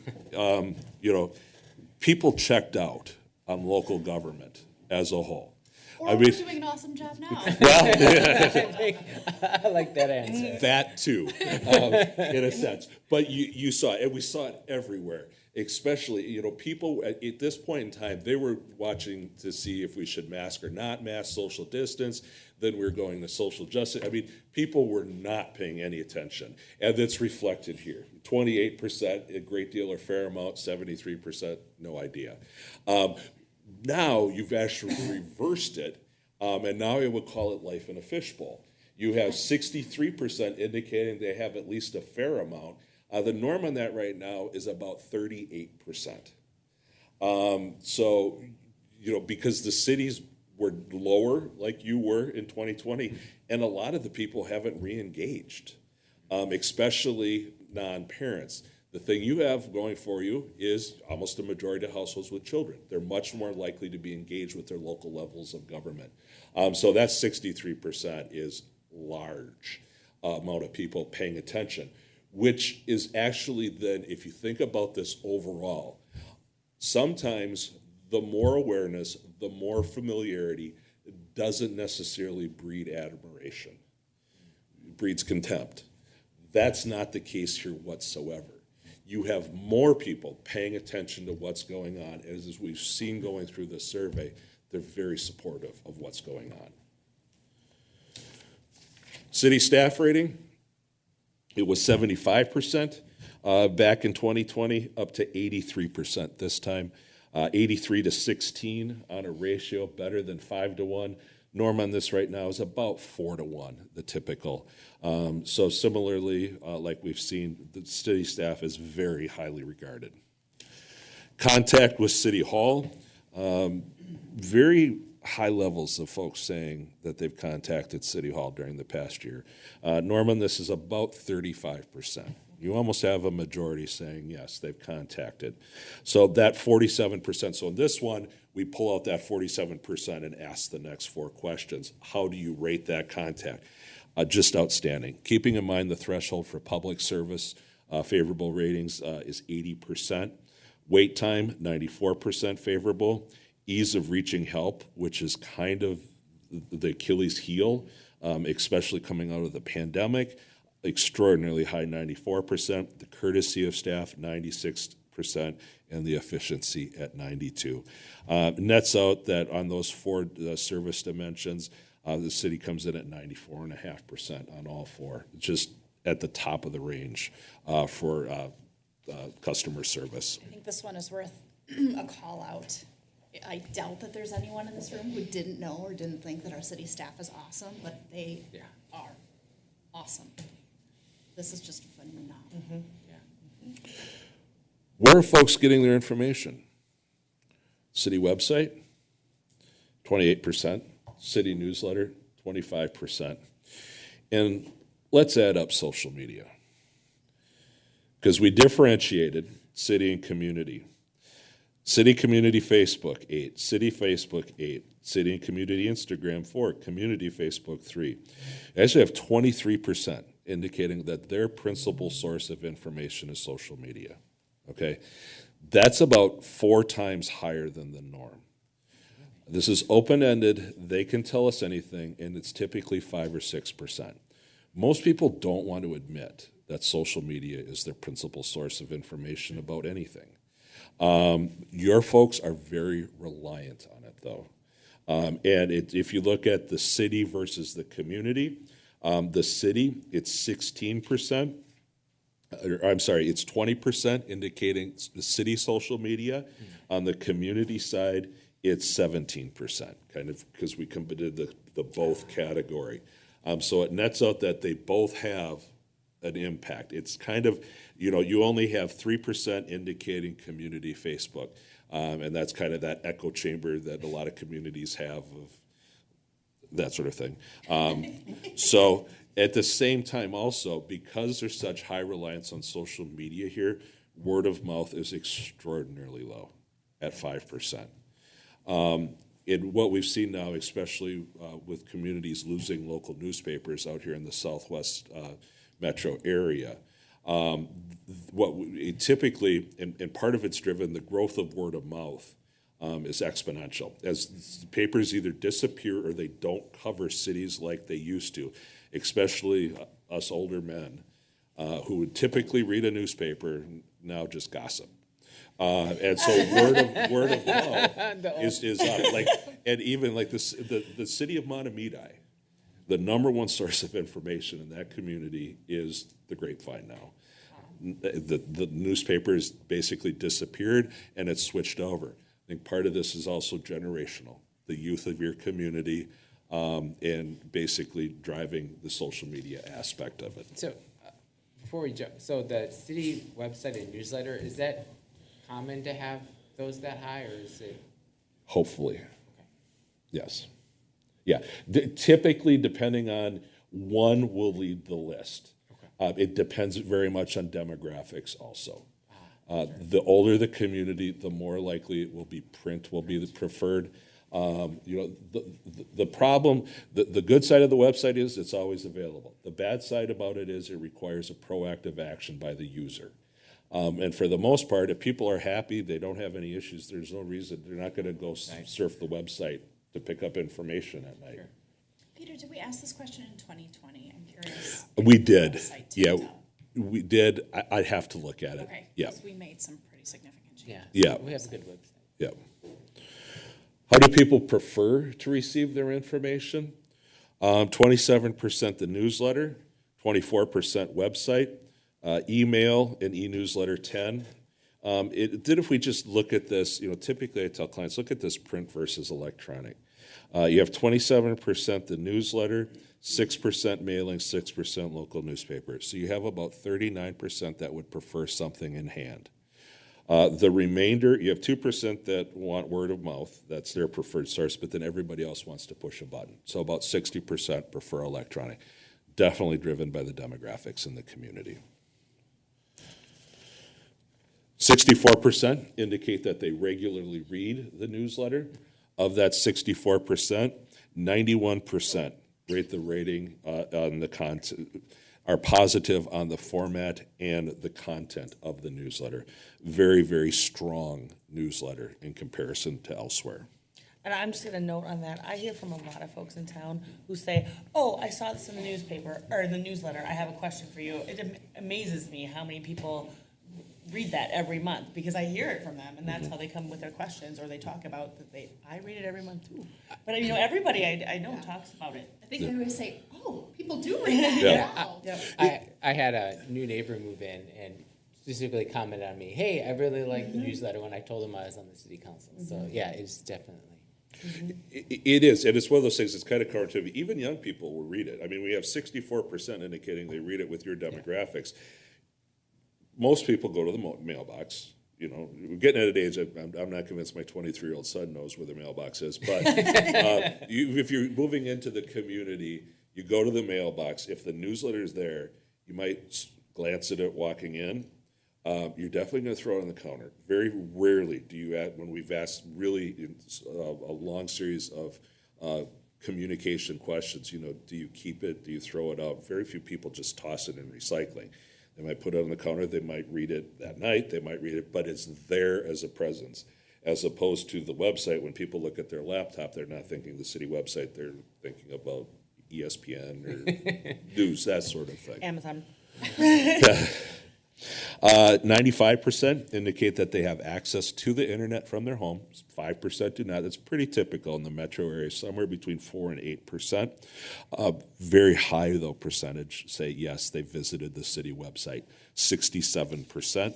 [SPEAKER 6] people checked out on local government as a whole.
[SPEAKER 1] Or we're doing an awesome job now.
[SPEAKER 2] I like that answer.
[SPEAKER 6] That too, in a sense. But you saw it, and we saw it everywhere. Especially, people at this point in time, they were watching to see if we should mask or not mask, social distance. Then we were going to social justice. I mean, people were not paying any attention, and that's reflected here. 28%, a great deal or fair amount. 73%, no idea. Now you've actually reversed it, and now I would call it life in a fishbowl. You have 63% indicating they have at least a fair amount. The norm on that right now is about 38%. So, because the cities were lower, like you were in 2020, and a lot of the people haven't re-engaged, especially non-parents. The thing you have going for you is almost a majority of households with children. They're much more likely to be engaged with their local levels of government. So that 63% is large amount of people paying attention, which is actually then, if you think about this overall, sometimes the more awareness, the more familiarity doesn't necessarily breed admiration. It breeds contempt. That's not the case here whatsoever. You have more people paying attention to what's going on. As we've seen going through this survey, they're very supportive of what's going on. City staff rating, it was 75% back in 2020, up to 83% this time. 83 to 16 on a ratio, better than 5 to 1. Norm on this right now is about 4 to 1, the typical. So similarly, like we've seen, the city staff is very highly regarded. Contact with City Hall, very high levels of folks saying that they've contacted City Hall during the past year. Norm on this is about 35%. You almost have a majority saying, yes, they've contacted. So that 47%, so in this one, we pull out that 47% and ask the next 4 questions. How do you rate that contact? Just outstanding. Keeping in mind the threshold for public service, favorable ratings is 80%. Wait time, 94% favorable. Ease of reaching help, which is kind of the Achilles heel, especially coming out of the pandemic. Extraordinarily high, 94%. The courtesy of staff, 96%, and the efficiency at 92%. Nets out that on those 4 service dimensions, the city comes in at 94.5% on all 4, just at the top of the range for customer service.
[SPEAKER 1] I think this one is worth a call out. I doubt that there's anyone in this room who didn't know or didn't think that our city staff is awesome, but they are awesome. This is just phenomenal.
[SPEAKER 7] Mm-hmm.
[SPEAKER 2] Yeah.
[SPEAKER 6] Where are folks getting their information? City website, 28%. City newsletter, 25%. And let's add up social media, because we differentiated city and community. City community Facebook, 8. City Facebook, 8. City and community Instagram, 4. Community Facebook, 3. I actually have 23% indicating that their principal source of information is social media. Okay? That's about 4 times higher than the norm. This is open-ended. They can tell us anything, and it's typically 5 or 6%. Most people don't want to admit that social media is their principal source of information about anything. Your folks are very reliant on it, though. If you look at the city versus the community, the city, it's 16%. I'm sorry, it's 20% indicating the city social media. On the community side, it's 17%, kind of, because we did the both category. So it nets out that they both have an impact. It's kind of, you only have 3% indicating community Facebook. And that's kind of that echo chamber that a lot of communities have of that sort of thing. So at the same time also, because there's such high reliance on social media here, word of mouth is extraordinarily low at 5%. And what we've seen now, especially with communities losing local newspapers out here in the southwest metro area, typically, and part of it's driven, the growth of word of mouth is exponential. As papers either disappear or they don't cover cities like they used to, especially us older men who would typically read a newspaper, now just gossip. And so word of mouth is up. And even like the city of Montemedi, the number one source of information in that community is the grapevine now. The newspapers basically disappeared and it's switched over. I think part of this is also generational, the youth of your community, and basically driving the social media aspect of it.
[SPEAKER 2] So, before we jump, so the city website and newsletter, is that common to have those that high, or is it?
[SPEAKER 6] Hopefully. Okay. Yes. Yeah. Typically, depending on one will lead the list. Okay. It depends very much on demographics also. Sure. The older the community, the more likely it will be print will be the preferred. The problem, the good side of the website is it's always available. The bad side about it is it requires a proactive action by the user. And for the most part, if people are happy, they don't have any issues, there's no reason, they're not going to go surf the website to pick up information at night.
[SPEAKER 2] Sure.
[SPEAKER 1] Peter, did we ask this question in 2020? I'm curious.
[SPEAKER 6] We did. Yeah, we did. I'd have to look at it.
[SPEAKER 1] Okay.
[SPEAKER 6] Yeah.
[SPEAKER 1] Because we made some pretty significant changes.
[SPEAKER 6] Yeah.
[SPEAKER 2] We have a good website.
[SPEAKER 6] Yeah. How do people prefer to receive their information? 27% the newsletter, 24% website, email and e-newsletter 10. If we just look at this, typically I tell clients, look at this print versus electronic. You have 27% the newsletter, 6% mailing, 6% local newspaper. So you have about 39% that would prefer something in hand. The remainder, you have 2% that want word of mouth. That's their preferred source, but then everybody else wants to push a button. So about 60% prefer electronic. Definitely driven by the demographics in the community. 64% indicate that they regularly read the newsletter. Of that 64%, 91% rate the rating on the content, are positive on the format and the content of the newsletter. Very, very strong newsletter in comparison to elsewhere.
[SPEAKER 7] And I'm just going to note on that, I hear from a lot of folks in town who say, oh, I saw this in the newspaper, or the newsletter, I have a question for you. It amazes me how many people read that every month, because I hear it from them, and that's how they come with their questions, or they talk about that I read it every month too. But everybody I know talks about it.
[SPEAKER 1] I think they always say, oh, people do read that.
[SPEAKER 6] Yeah.
[SPEAKER 1] Wow.
[SPEAKER 7] Yep.
[SPEAKER 2] I had a new neighbor move in and specifically commented on me, hey, I really like the newsletter when I told him I was on the city council. So yeah, it's definitely.
[SPEAKER 6] It is, and it's one of those things that's kind of counterintuitive. Even young people will read it. I mean, we have 64% indicating they read it with your demographics. Most people go to the mailbox. We're getting at an age, I'm not convinced my 23-year-old son knows where the mailbox is, but if you're moving into the community, you go to the mailbox. If the newsletter is there, you might glance at it walking in. You're definitely going to throw it on the counter. Very rarely do you, when we've asked really a long series of communication questions, do you keep it? Do you throw it out? Very few people just toss it in recycling. They might put it on the counter, they might read it that night, they might read it, but it's there as a presence, as opposed to the website. When people look at their laptop, they're not thinking the city website, they're thinking about ESPN or news, that sort of thing.
[SPEAKER 7] Amazon.
[SPEAKER 6] 95% indicate that they have access to the internet from their home. 5% do not. That's pretty typical in the metro area, somewhere between 4 and 8%. Very high, though, percentage say yes, they visited the city website, 67%.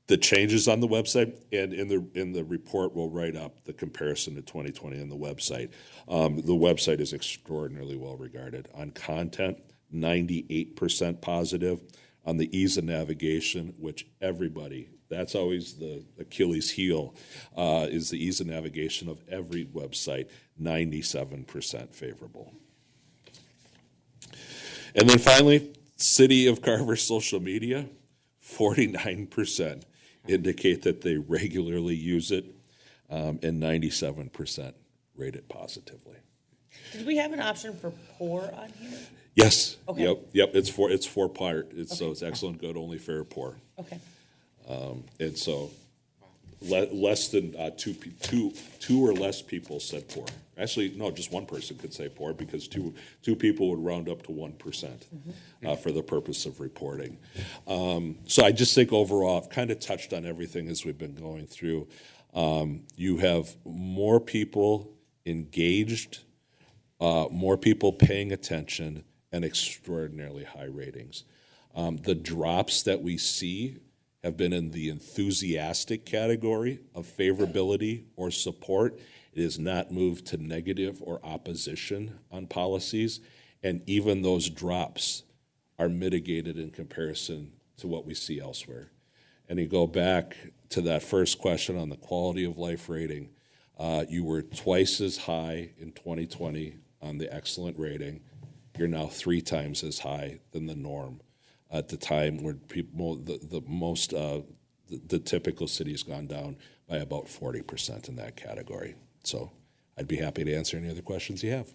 [SPEAKER 6] the changes on the website, and in the report, we'll write up the comparison to 2020 on the website. The website is extraordinarily well regarded. On content, 98% positive. On the ease of navigation, which everybody, that's always the Achilles heel, is the ease of navigation of every website, 97% favorable. And then finally, City of Carver social media, 49% indicate that they regularly use it, and 97% rate it positively.
[SPEAKER 7] Did we have an option for poor on here?
[SPEAKER 6] Yes.
[SPEAKER 7] Okay.
[SPEAKER 6] Yep. It's four part. So it's excellent, good, only, fair, poor.
[SPEAKER 7] Okay.
[SPEAKER 6] And so less than two or less people said poor. Actually, no, just one person could say poor because two people would round up to 1% for the purpose of reporting. So I just think overall, I've kind of touched on everything as we've been going through. You have more people engaged, more people paying attention, and extraordinarily high ratings. The drops that we see have been in the enthusiastic category of favorability or support. It has not moved to negative or opposition on policies, and even those drops are mitigated in comparison to what we see elsewhere. And you go back to that first question on the quality of life rating, you were twice as high in 2020 on the excellent rating. You're now 3 times as high than the norm at the time where people, the typical city has gone down by about 40% in that category. So I'd be happy to answer any other questions you have.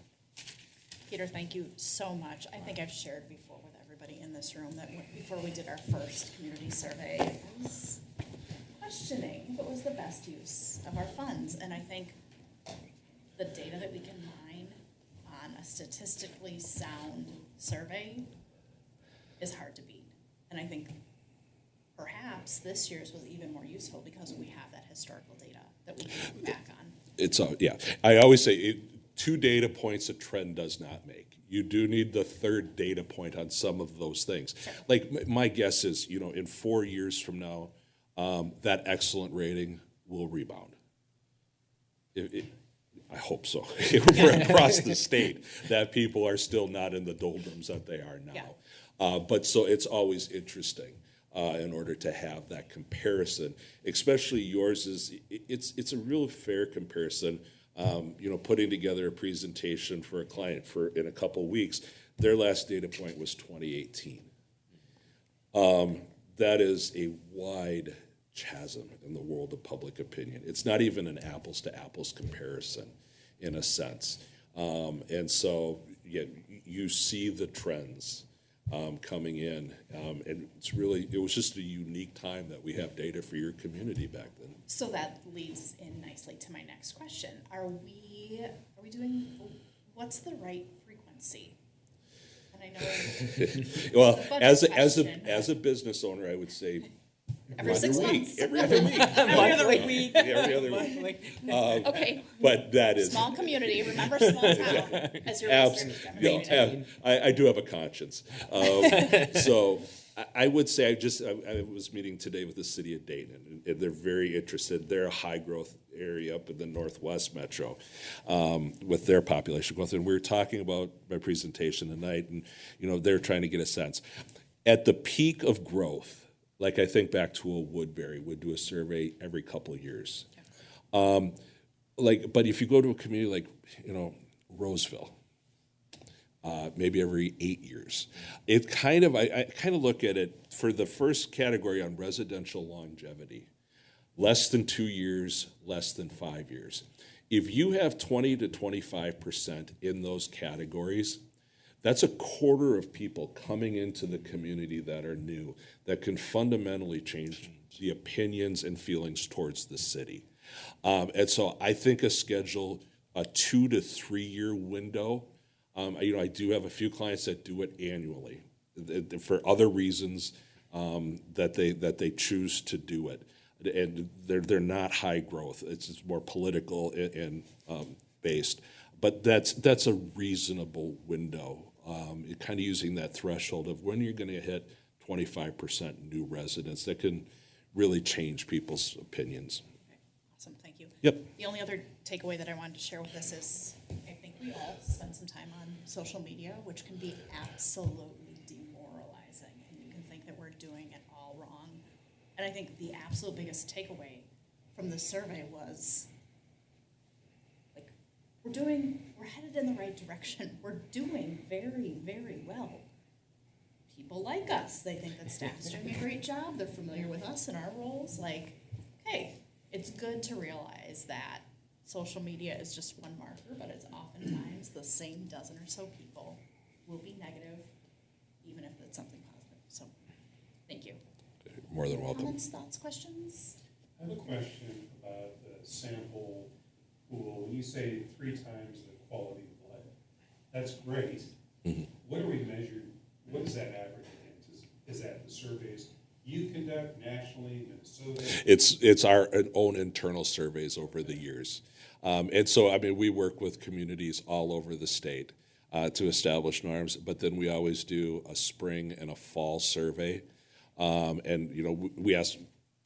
[SPEAKER 1] Peter, thank you so much. I think I've shared before with everybody in this room that before we did our first community survey, I was questioning if it was the best use of our funds. And I think the data that we can mine on a statistically sound survey is hard to beat. And I think perhaps this year's was even more useful because we have that historical data that we can look back on.
[SPEAKER 6] Yeah. I always say 2 data points a trend does not make. You do need the third data point on some of those things. Like my guess is, in 4 years from now, that excellent rating will rebound. I hope so. We're across the state that people are still not in the doldrums that they are now.
[SPEAKER 1] Yeah.
[SPEAKER 6] But so it's always interesting in order to have that comparison, especially yours it's a real fair comparison. Putting together a presentation for a client in a couple weeks, their last data point was 2018. That is a wide chasm in the world of public opinion. It's not even an apples to apples comparison in a sense. And so you see the trends coming in, and it was just a unique time that we have data for your community back then.
[SPEAKER 1] So that leads in nicely to my next question. Are we doing, what's the right frequency? And I know
[SPEAKER 6] Well,
[SPEAKER 1] it's a budget
[SPEAKER 6] as a business owner, I would say
[SPEAKER 1] every 6 months.
[SPEAKER 6] every other week,
[SPEAKER 7] Every other week.
[SPEAKER 6] every other week.
[SPEAKER 1] Okay.
[SPEAKER 6] But that is
[SPEAKER 1] Small community, remember small town as your listeners demonstrate.
[SPEAKER 6] I do have a conscience. So I would say I was meeting today with the city of Dayton, and they're very interested. They're a high growth area up in the Northwest Metro with their population growth. And we were talking about my presentation tonight, and they're trying to get a sense. At the peak of growth, like I think back to a Woodbury would do a survey every couple of years. But if you go to a community like Roseville, maybe every 8 years, I kind of look at it for the first category on residential longevity, less than 2 years, less than 5 years. If you have 20 to 25% in those categories, that's a quarter of people coming into the community that are new, that can fundamentally change the opinions and feelings towards the city. And so I think a 2 to 3 year window. I do have a few clients that do it annually for other reasons that they choose to do it, and they're not high growth. It's just more political and based, but that's a reasonable window. Kind of using that threshold of when you're going to hit 25% new residents that can really change people's opinions.
[SPEAKER 1] Awesome, thank you.
[SPEAKER 6] Yep.
[SPEAKER 1] The only other takeaway that I wanted to share with this is, I think we all spend some time on social media, which can be absolutely demoralizing, and you can think that we're doing it all wrong. And I think the absolute biggest takeaway from the survey was, like, we're headed in the right direction. We're doing very, very well. People like us. They think that staff's doing a great job. They're familiar with us and our roles. Like, hey, it's good to realize that social media is just one marker, but it's oftentimes the same dozen or so people will be negative, even if it's something positive. So, thank you.
[SPEAKER 6] More than welcome.
[SPEAKER 1] Comments, thoughts, questions?
[SPEAKER 3] I have a question about the sample pool. When you say 3 times the quality of blood, that's great. What are we measured? What is that average against? Is that the surveys you conduct nationally, Minnesota?
[SPEAKER 6] It's our own internal surveys over the years. And so, I mean, we work with communities all over the state to establish norms, but then we always do a spring and a fall survey. And, you know,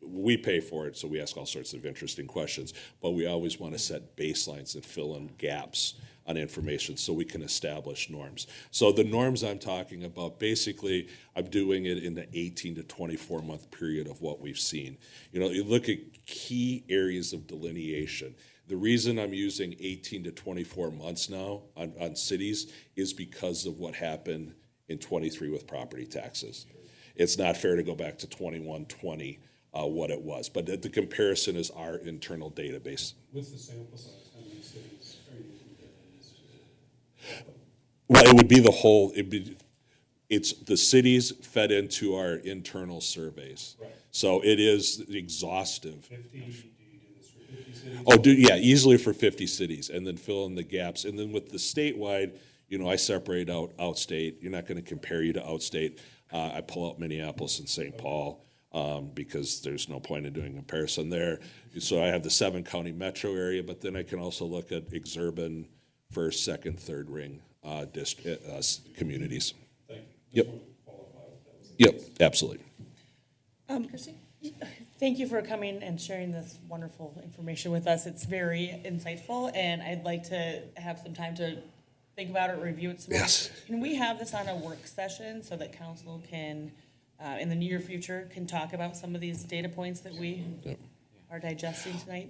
[SPEAKER 6] we pay for it, so we ask all sorts of interesting questions, but we always want to set baselines and fill in gaps on information so we can establish norms. So the norms I'm talking about, basically, I'm doing it in the 18 to 24 month period of what we've seen. You know, you look at key areas of delineation. The reason I'm using 18 to 24 months now on cities is because of what happened in 23 with property taxes. It's not fair to go back to 21-20, what it was, but the comparison is our internal database.
[SPEAKER 3] What's the sample size? How many cities are you comparing this to?
[SPEAKER 6] Well, it would be the whole, it's the cities fed into our internal surveys.
[SPEAKER 3] Right.
[SPEAKER 6] So it is exhaustive.
[SPEAKER 3] 50, do you do this for 50 cities?
[SPEAKER 6] Easily for 50 cities, and then fill in the gaps. And then with the statewide, you know, I separate out outstate. You're not going to compare you to outstate. I pull out Minneapolis and St. Paul because there's no point in doing a comparison there. So I have the 7-county metro area, but then I can also look at exurban, first, second, third ring communities.
[SPEAKER 3] Thank you.
[SPEAKER 6] Yep.
[SPEAKER 3] Just wanted to qualify if that was the
[SPEAKER 6] Yep,
[SPEAKER 3] case.
[SPEAKER 6] absolutely.
[SPEAKER 1] Chrissy?
[SPEAKER 7] Thank you for coming and sharing this wonderful information with us. It's very insightful, and I'd like to have some time to think about it, review it some more.
[SPEAKER 6] Yes.
[SPEAKER 7] Can we have this on a work session so that council can, in the near future, can talk about some of these data points that we
[SPEAKER 6] Yep.
[SPEAKER 7] are digesting tonight?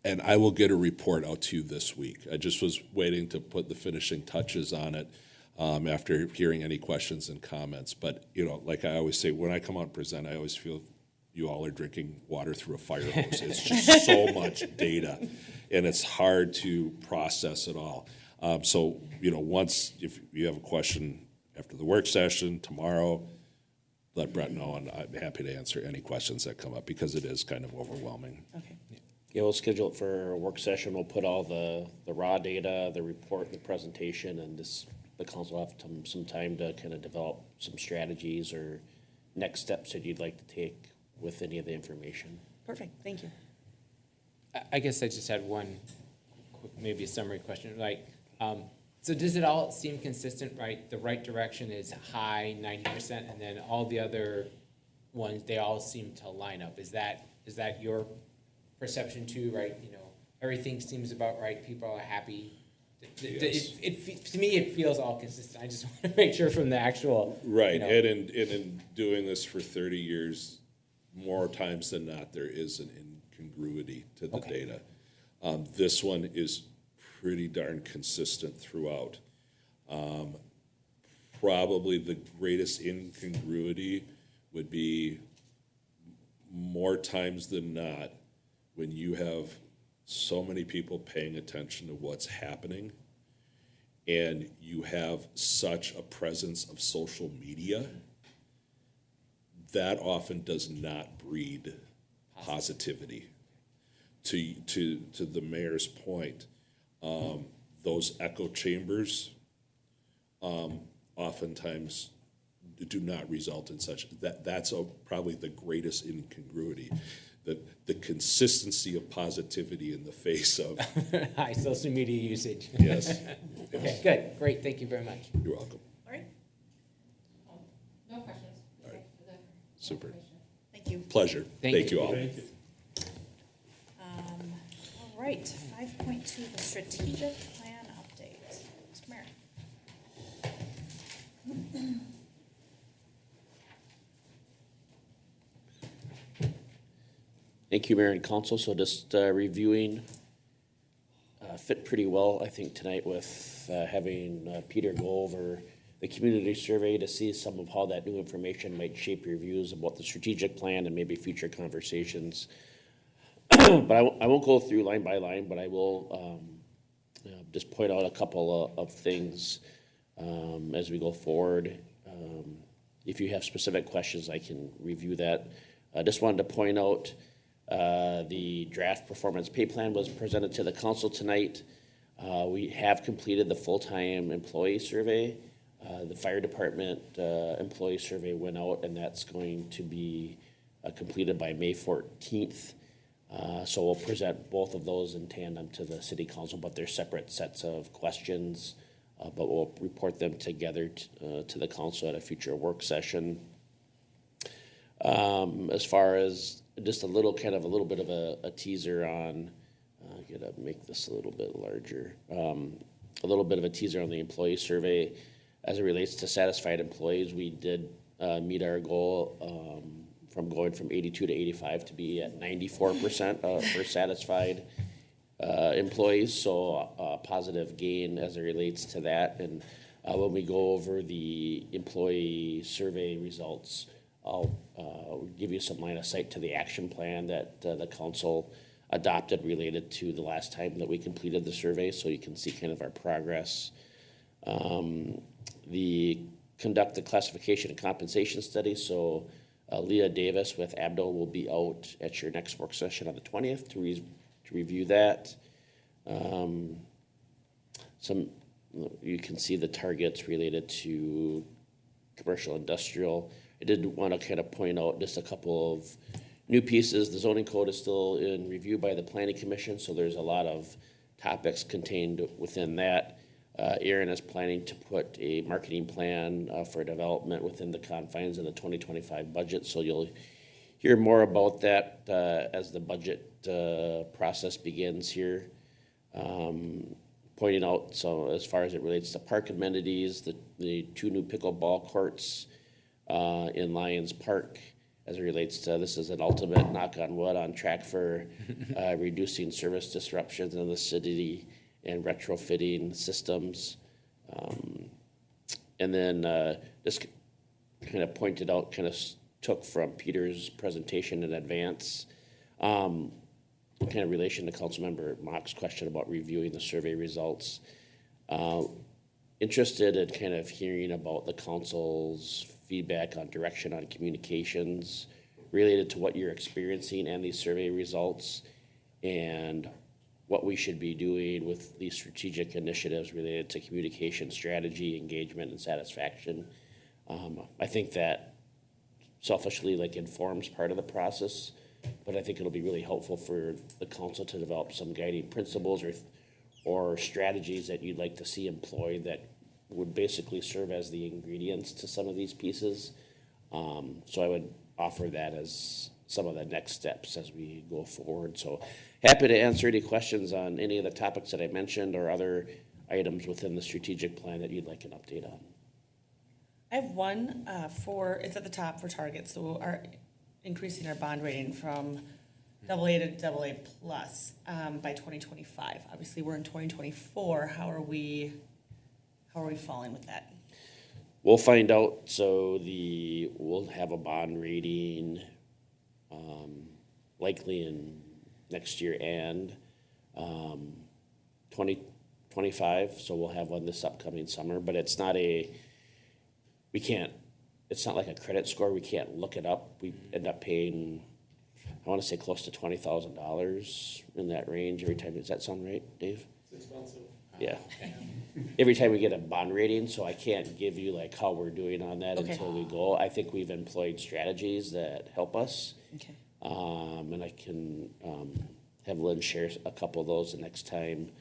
[SPEAKER 6] And I will get a report out to you this week. I just was waiting to put the finishing touches on it after hearing any questions and comments. But, you know, like I always say, when I come out and present, I always feel you all are drinking water through a fire hose. It's just so much data, and it's hard to process it all. So, you know, once, if you have a question after the work session tomorrow, let Brett know, and I'm happy to answer any questions that come up because it is kind of overwhelming.
[SPEAKER 7] Okay.
[SPEAKER 5] Yeah, we'll schedule it for a work session. We'll put all the raw data, the report, the presentation, and the council will have some time to kind of develop some strategies or next steps that you'd like to take with any of the information.
[SPEAKER 7] Perfect, thank you.
[SPEAKER 2] I guess I just had one, maybe a summary question, like, so does it all seem consistent, right? The right direction is high, 90%, and then all the other ones, they all seem to line up. Is that your perception too, right? You know, everything seems about right, people are happy.
[SPEAKER 6] Yes.
[SPEAKER 2] To me, it feels all consistent. I just want to make sure from the actual.
[SPEAKER 6] Right,
[SPEAKER 2] You know,
[SPEAKER 6] and in doing this for 30 years, more times than not, there is an incongruity to the
[SPEAKER 2] Okay.
[SPEAKER 6] data. This one is pretty darn consistent throughout. Probably the greatest incongruity would be more times than not when you have so many people paying attention to what's happening and you have such a presence of social media, that often does not breed positivity. To the mayor's point, those echo chambers oftentimes do not result in such. That's probably the greatest incongruity. The consistency of positivity in the face of.
[SPEAKER 2] high social media usage.
[SPEAKER 6] Yes,
[SPEAKER 2] Okay, good, great, thank you very much.
[SPEAKER 6] you're welcome.
[SPEAKER 1] All right,
[SPEAKER 8] No questions.
[SPEAKER 6] All right. Super.
[SPEAKER 1] thank Thank you.
[SPEAKER 6] Pleasure. Thank you all.
[SPEAKER 3] Thank you.
[SPEAKER 1] All right, 5.2, the strategic plan update. Mr. Mayor.
[SPEAKER 5] Thank you, Mayor and Council. So just reviewing, fit pretty well, I think, tonight with having Peter go over the community survey to see some of how that new information might shape your views about the strategic plan and maybe future conversations. But I won't go through line by line, but I will just point out a couple of things as we go forward. If you have specific questions, I can review that. I just wanted to point out the draft performance pay plan was presented to the council tonight. We have completed the full-time employee survey. The fire department employee survey went out, and that's going to be completed by May 14th. So we'll present both of those in tandem to the city council, but they're separate sets of questions. But we'll report them together to the council at a future work session. As far as just a little bit of a teaser on, I gotta make this a little bit larger. A little bit of a teaser on the employee survey as it relates to satisfied employees. We did meet our goal from going from 82 to 85 to be at 94% for satisfied employees. So a positive gain as it relates to that. And when we go over the employee survey results, I'll give you some line of sight to the action plan that the council adopted related to the last time that we completed the survey, so you can see kind of our progress. Conduct the classification and compensation study. So Leah Davis with Abdo will be out at your next work session on the 20th to review that. You can see the targets related to commercial industrial. I did want to kind of point out just a couple of new pieces. The zoning code is still in review by the planning commission, so there's a lot of topics contained within that. Aaron is planning to put a marketing plan for development within the confines of the 2025 budget, so you'll hear more about that as the budget process begins here. Pointing out, so as far as it relates to park amenities, the 2 new pickleball courts in Lions Park, as it relates to, this is an ultimate, knock on wood, on track for reducing service disruptions in the city and retrofitting systems. And then just kind of pointed out, kind of took from Peter's presentation in advance, kind of relation to Councilmember Mock's question about reviewing the survey results. Interested in kind of hearing about the council's feedback on direction on communications related to what you're experiencing and these survey results, and what we should be doing with these strategic initiatives related to communication strategy, engagement, and satisfaction. I think that selfishly informs part of the process, but I think it'll be really helpful for the council to develop some guiding principles or strategies that you'd like to see employed that would basically serve as the ingredients to some of these pieces. So I would offer that as some of the next steps as we go forward. So happy to answer any questions on any of the topics that I mentioned or other items within the strategic plan that you'd like an update on.
[SPEAKER 7] I have one it's at the top for targets. So increasing our bond rating from AA to AA plus by 2025. Obviously, we're in 2024. How are we falling with that?
[SPEAKER 5] We'll find out. So we'll have a bond rating likely in next year and 2025. So we'll have one this upcoming summer, but it's not like a credit score. We can't look it up. We end up paying, I want to say, close to $20,000 in that range every time. Does that sound right, Dave?
[SPEAKER 2] It's expensive.
[SPEAKER 5] Yeah. Every time we get a bond rating, so I can't give you how we're doing on that until we go. I think we've employed strategies that help us.
[SPEAKER 7] Okay.
[SPEAKER 5] And I can have Lynn share a couple of those the next time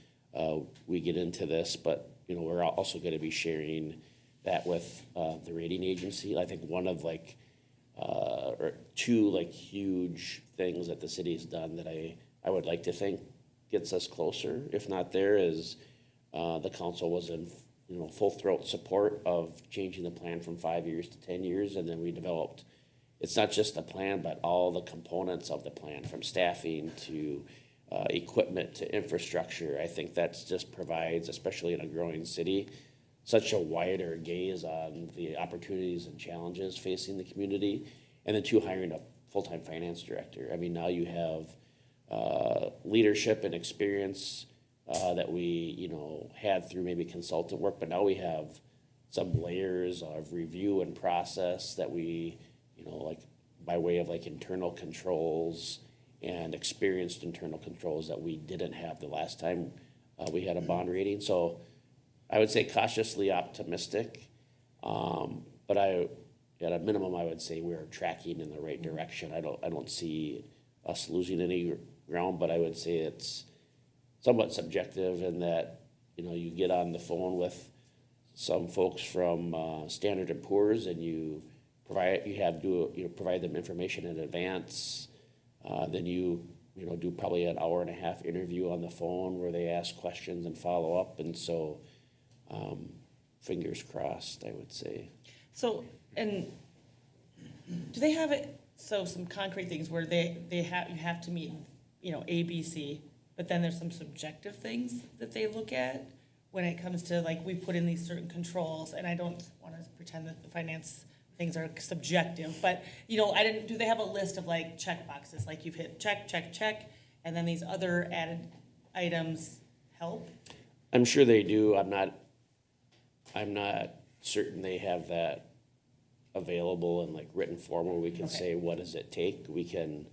[SPEAKER 5] we get into this. But, we're also going to be sharing that with the rating agency. I think one of or two like huge things that the city's done that I would like to think gets us closer. If not there, is the council was in full throat support of changing the plan from 5 years to 10 years, and then we developed. It's not just the plan, but all the components of the plan, from staffing to equipment to infrastructure. I think that just provides, especially in a growing city, such a wider gaze on the opportunities and challenges facing the community. And then two, hiring a full-time finance director. I mean, now you have leadership and experience that we, had through maybe consultant work, but now we have some layers of review and process that we, like by way of like internal controls and experienced internal controls that we didn't have the last time we had a bond rating. So I would say cautiously optimistic, but at a minimum, I would say we're tracking in the right direction. I don't see us losing any ground, but I would say it's somewhat subjective in that, you get on the phone with some folks from Standard & Poor's and you provide them information in advance. Then you do probably an hour and a half interview on the phone where they ask questions and follow up. And so, fingers crossed, I would say.
[SPEAKER 7] So, and do they have it, so some concrete things where you have to meet, A, B, C, but then there's some subjective things that they look at when it comes to, like, we put in these certain controls, and I don't want to pretend that the finance things are subjective, but, do they have a list of, like, check boxes, like you've hit check, check, check, and then these other added items help?
[SPEAKER 5] I'm sure they do. I'm not certain they have that available in like written form where we can say, what does it take? We can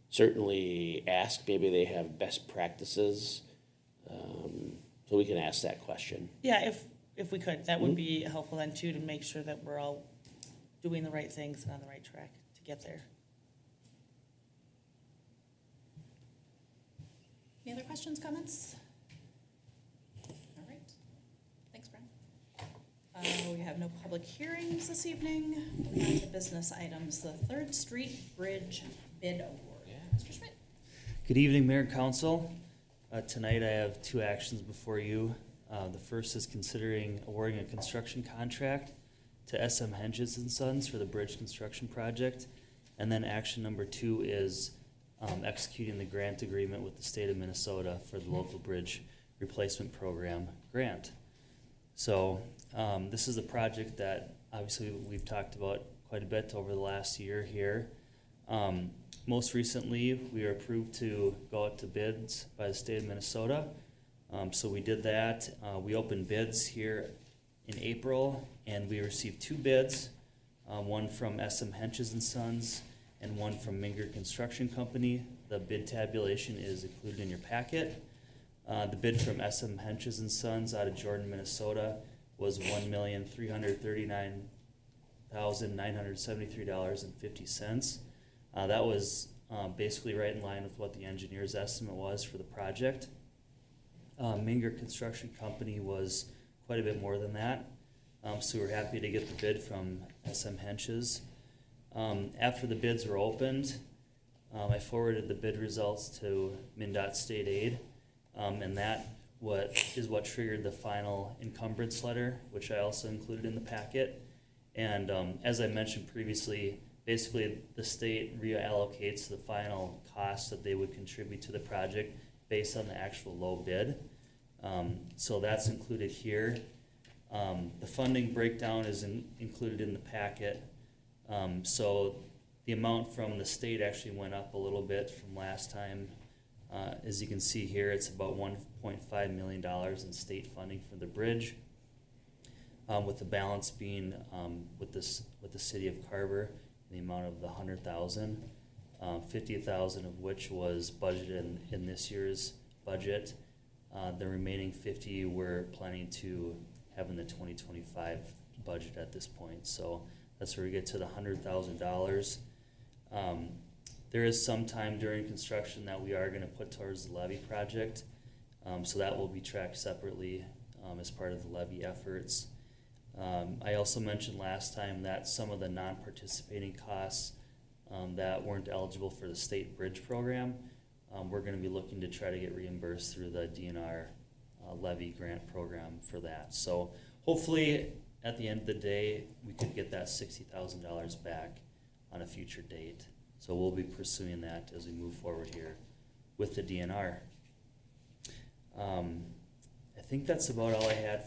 [SPEAKER 5] certainly ask, maybe they have best practices. So we can ask that question.
[SPEAKER 7] Yeah, if we could, that would be helpful then too, to make sure that we're all doing the right things and on the right track to get there.
[SPEAKER 1] Any other questions, comments? All right. Thanks, Brian. We have no public hearings this evening. Moving on to business items. The 3rd Street Bridge bid award. Mr. Schmidt.
[SPEAKER 9] Good evening, Mayor and Council. Tonight I have two actions before you. The first is considering awarding a construction contract to SM Henches and Sons for the bridge construction project. And then action number 2 is executing the grant agreement with the state of Minnesota for the local bridge replacement program grant. So this is a project that obviously we've talked about quite a bit over the last year here. Most recently, we were approved to go out to bids by the state of Minnesota. So we did that. We opened bids here in April, and we received 2 bids, one from SM Henches and Sons and one from Minger Construction Company. The bid tabulation is included in your packet. The bid from SM Henches and Sons out of Jordan, Minnesota was $1,339,973.50. That was basically right in line with what the engineer's estimate was for the project. Minger Construction Company was quite a bit more than that. So we're happy to get the bid from SM Henches. After the bids were opened, I forwarded the bid results to MnDOT State Aid, and that is what triggered the final encumbrance letter, which I also included in the packet. And as I mentioned previously, basically the state reallocates the final cost that they would contribute to the project based on the actual low bid. So that's included here. The funding breakdown is included in the packet. So the amount from the state actually went up a little bit from last time. As you can see here, it's about $1.5 million in state funding for the bridge, with the balance being with the city of Carver, in the amount of the $100,000, $50,000 of which was budgeted in this year's budget. The remaining $50,000 we're planning to have in the 2025 budget at this point. So that's where we get to the $100,000. There is some time during construction that we are going to put towards the levee project. So that will be tracked separately as part of the levee efforts. I also mentioned last time that some of the non-participating costs that weren't eligible for the state bridge program, we're gonna be looking to try to get reimbursed through the DNR levy grant program for that. So hopefully, at the end of the day, we could get that $60,000 back on a future date. So we'll be pursuing that as we move forward here with the DNR. I think that's about all I had